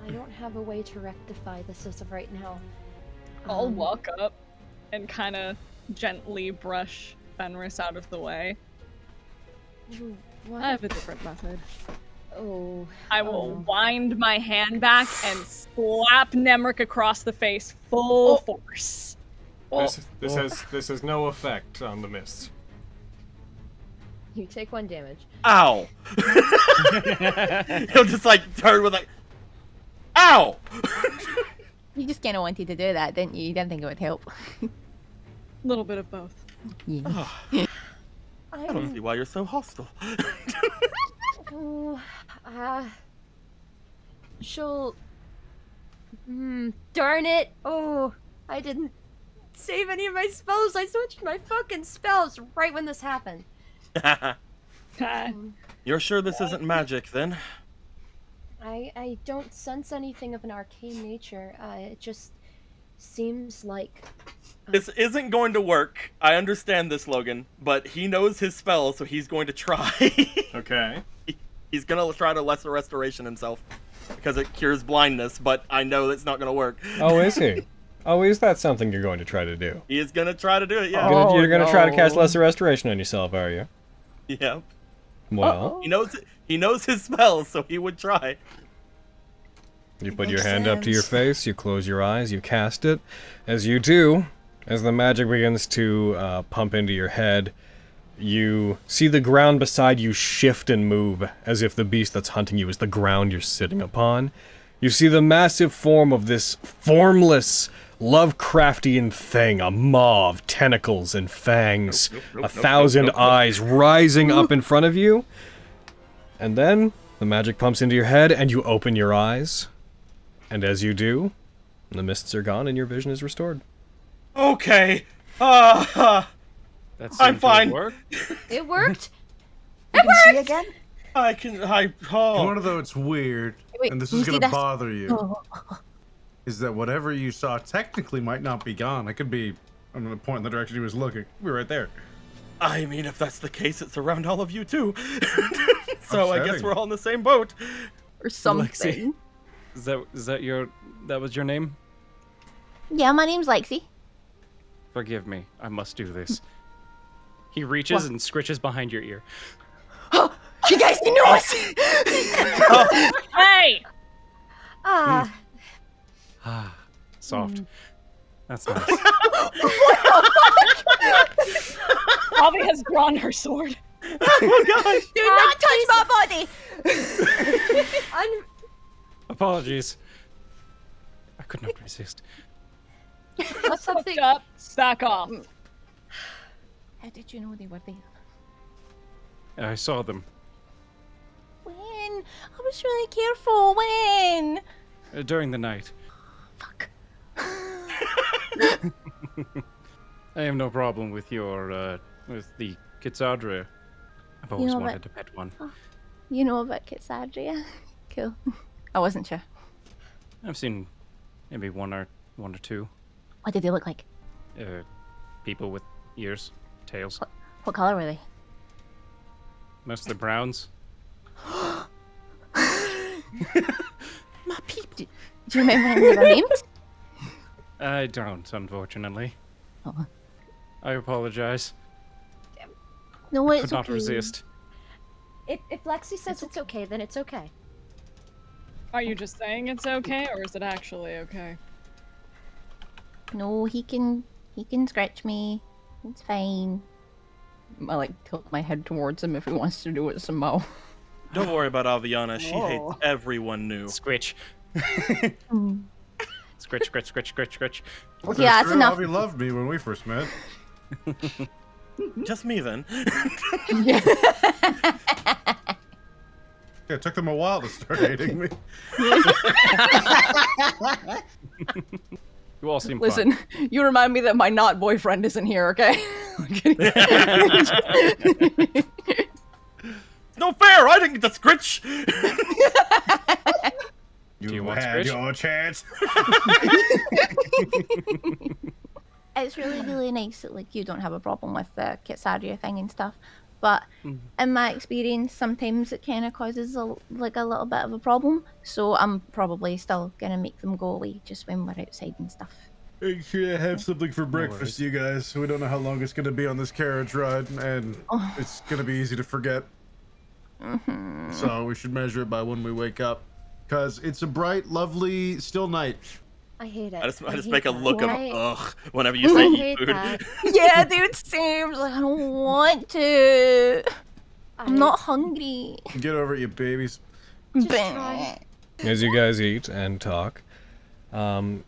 I don't have a way to rectify this as of right now. I'll walk up and kind of gently brush Fenris out of the way. What? I have a different method. Oh. I will wind my hand back and slap Nemric across the face full force. This has no effect on the mist. You take 1 damage. Ow! He'll just like turn with like, ow! You just kind of wanted to do that, didn't you? You didn't think it would help. A little bit of both. Yeah. I don't see why you're so hostile. Oh, she'll... darn it! Oh, I didn't save any of my spells. I switched my fucking spells right when this happened. You're sure this isn't magic, then? I don't sense anything of an arcane nature. It just seems like... This isn't going to work. I understand this, Logan, but he knows his spell, so he's going to try. Okay. He's gonna try to lesser restoration himself because it cures blindness, but I know that's not gonna work. Oh, is he? Oh, is that something you're going to try to do? He is gonna try to do it, yeah. You're gonna try to cast Lesser Restoration on yourself, are you? Yeah. Well, He knows his spell, so he would try. you put your Makes hand up to your sense. face, you close your eyes, you cast it. As you do, as the magic begins to pump into your head, you see the ground beside you shift and move, as if the beast that's hunting you is the ground you're sitting upon. You see the massive form of this formless, Lovecraftian thing, a maw of tentacles and fangs, 1,000 eyes rising up in front of you. And then the magic pumps into your head, and you open your eyes. And as you do, the mists are gone and your vision is restored. Okay. That I'm seemed to fine. work. It worked! You can see again? I can. I. You Oh. want to know it's weird, Wait, and this can is you see gonna this? bother you, Oh. is that whatever you saw technically might not be gone. It could be. I'm gonna point in the direction he was looking. We're right there. I mean, if that's the case, it's around all of you too. So I guess Upsetting. we're all in the same boat. Or something. Lexi. Is that that was your name? Yeah, my name's Lexi. Forgive me. I must do this. He reaches and scritches behind your ear. You guys can know us! Hey! Ah, Soft. That's nice. Bobby has drawn her sword. Oh gosh! Do not touch my body! Apologies. I could not resist. what's something? Fucked up. Back off. How did you know they were there? I saw them When? I was really careful. When? during the night. Fuck. I have no problem with your, with the Kitsadria. I've always know wanted what? to pet one. You know about Kitsadria? Cool. I wasn't sure. I've seen maybe one or two. What did they look like? People with ears, tails. What color were they? Most of the browns. My peep. Do you remember any of their names? I don't, unfortunately. Oh. I apologize. No, it's Could not okay. resist. If Lexi says it's okay, then it's okay. Are you just saying it's okay, or is it actually okay? No, he can scratch me. It's fine. I like tilt my head towards him if he wants to do it somehow. Don't worry about Aviana. She hates Oh. everyone new. Scritch. Mm. Scritch, scritch, scritch, scritch, scritch. Okay, yeah, that's enough. Avi loved me when we first met. Just me then. Yeah, it took them a while to start hating me. You all seem Listen, fine. you remind me that my not boyfriend isn't here, okay? No fair! I didn't get the scritch! You want had scritch? your chance. It's really nice that like you don't have a problem with the Kitsadria thing and stuff, but in my experience, sometimes it kind of causes a little bit of a problem. So I'm probably still gonna make them go away just when we're outside and stuff. Make sure I have something for breakfast, you guys. We don't know how long it's gonna be on this carriage ride, and it's gonna be easy to forget. So we should measure it by when we wake up, cause it's a bright, lovely, still night. I hate it. I just hate make a that. look of I- ugh whenever you say I eat hate food. that. Yeah, dude, same. Like, I don't want to. I'm not hungry. Get over it, you babies. Just Bah. try. As you guys eat and talk, you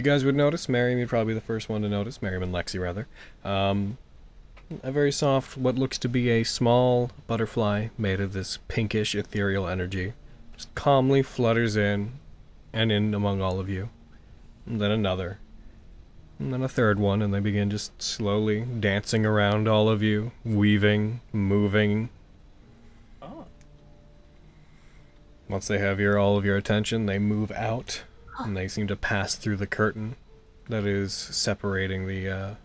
guys would notice, Miriam, you'd probably be the first one to notice, Miriam and Lexi rather, a very soft, what looks to be a small butterfly made of this pinkish ethereal energy, just calmly flutters in and in among all of you. And then another. And then a third one, and they begin just slowly dancing around all of you, weaving, moving. Oh. Once they have all of your attention, they move out, and they seem to pass through the curtain that is separating the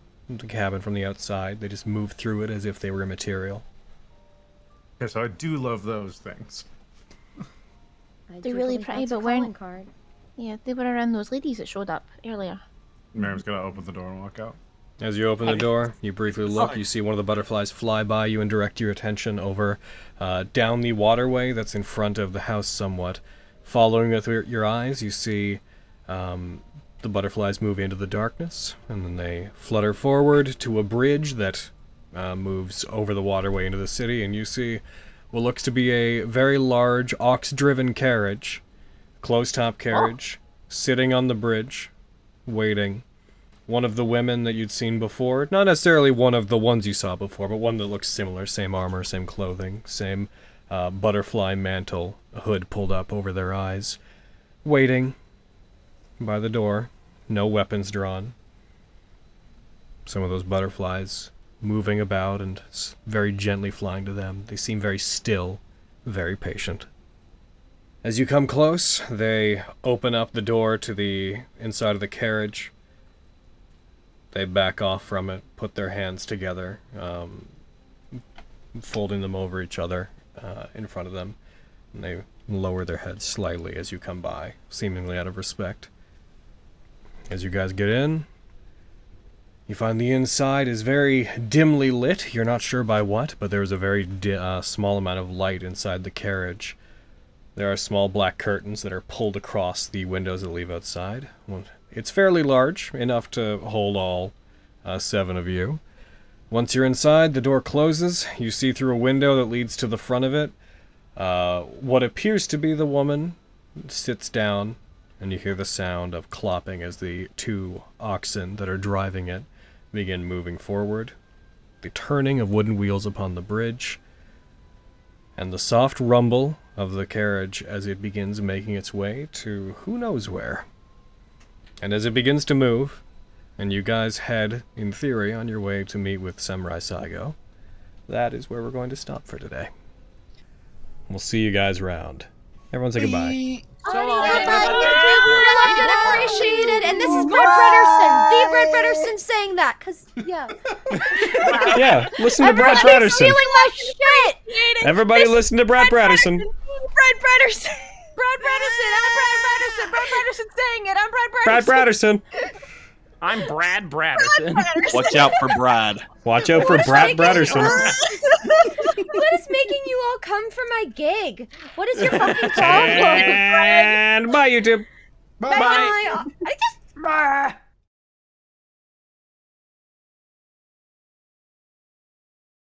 cabin from the outside. They just move through it as if they were immaterial. Yeah, so I do love those things. I They're do really believe pretty, that's a but we're- calling card. Yeah, they were around those ladies that showed up earlier. Miriam's gonna open the door and walk out. As you open the door, you briefly look, you see one of the butterflies fly by you and direct your attention over down the waterway that's in front of the house somewhat. Following with your eyes, you see the butterflies move into the darkness, and then they flutter forward to a bridge that moves over the waterway into the city, and you see what looks to be a very large ox-driven carriage, closed-top carriage, sitting on the bridge, waiting. One of the women that you'd seen before, not necessarily one of the ones you saw before, but one that looks similar, same armor, same clothing, same butterfly mantle, a hood pulled up over their eyes, waiting by the door, no weapons drawn. Some of those butterflies moving about and very gently flying to them. They seem very still very patient. As you come close, they open up the door to the inside of the carriage. They back off from it, put their hands together, folding them over each other in front of them. And they lower their heads slightly as you come by, seemingly out of respect. As you guys get in, you find the inside is very dimly lit. You're not sure by what, but there's a very small amount of light inside the carriage. There are small black curtains that are pulled across the windows that leave outside. It's fairly large, enough to hold all 7 of you. Once you're inside, the door closes. You see through a window that leads to the front of it. What appears to be the woman sits down, and you hear the sound of clopping as the 2 oxen that are driving it begin moving forward. The turning of wooden wheels upon the bridge, and the soft rumble of the carriage as it begins making its way to who knows where. And as it begins to move, and you guys head, in theory, on your way to meet with Samurai Saigo, that is where we're going to stop for today. We'll see you guys around. Everyone say goodbye. So long. Loved and appreciated. And this is Brad Bretterson. The Brad Bretterson saying that. Because, yeah. Yeah, listen to Brad Bretterson. Stealing my shit. Everybody listen to Brad Bretterson. Brad Bretterson. Brad Bretterson. I'm Brad Bretterson. Brad Bretterson saying it. I'm Brad Bretterson. Brad Bretterson. I'm Brad Bretterson. Watch out for Brad. Watch out for Brad Bretterson. What is making you all come for my gig? What is your fucking problem? And bye, YouTube. Bye.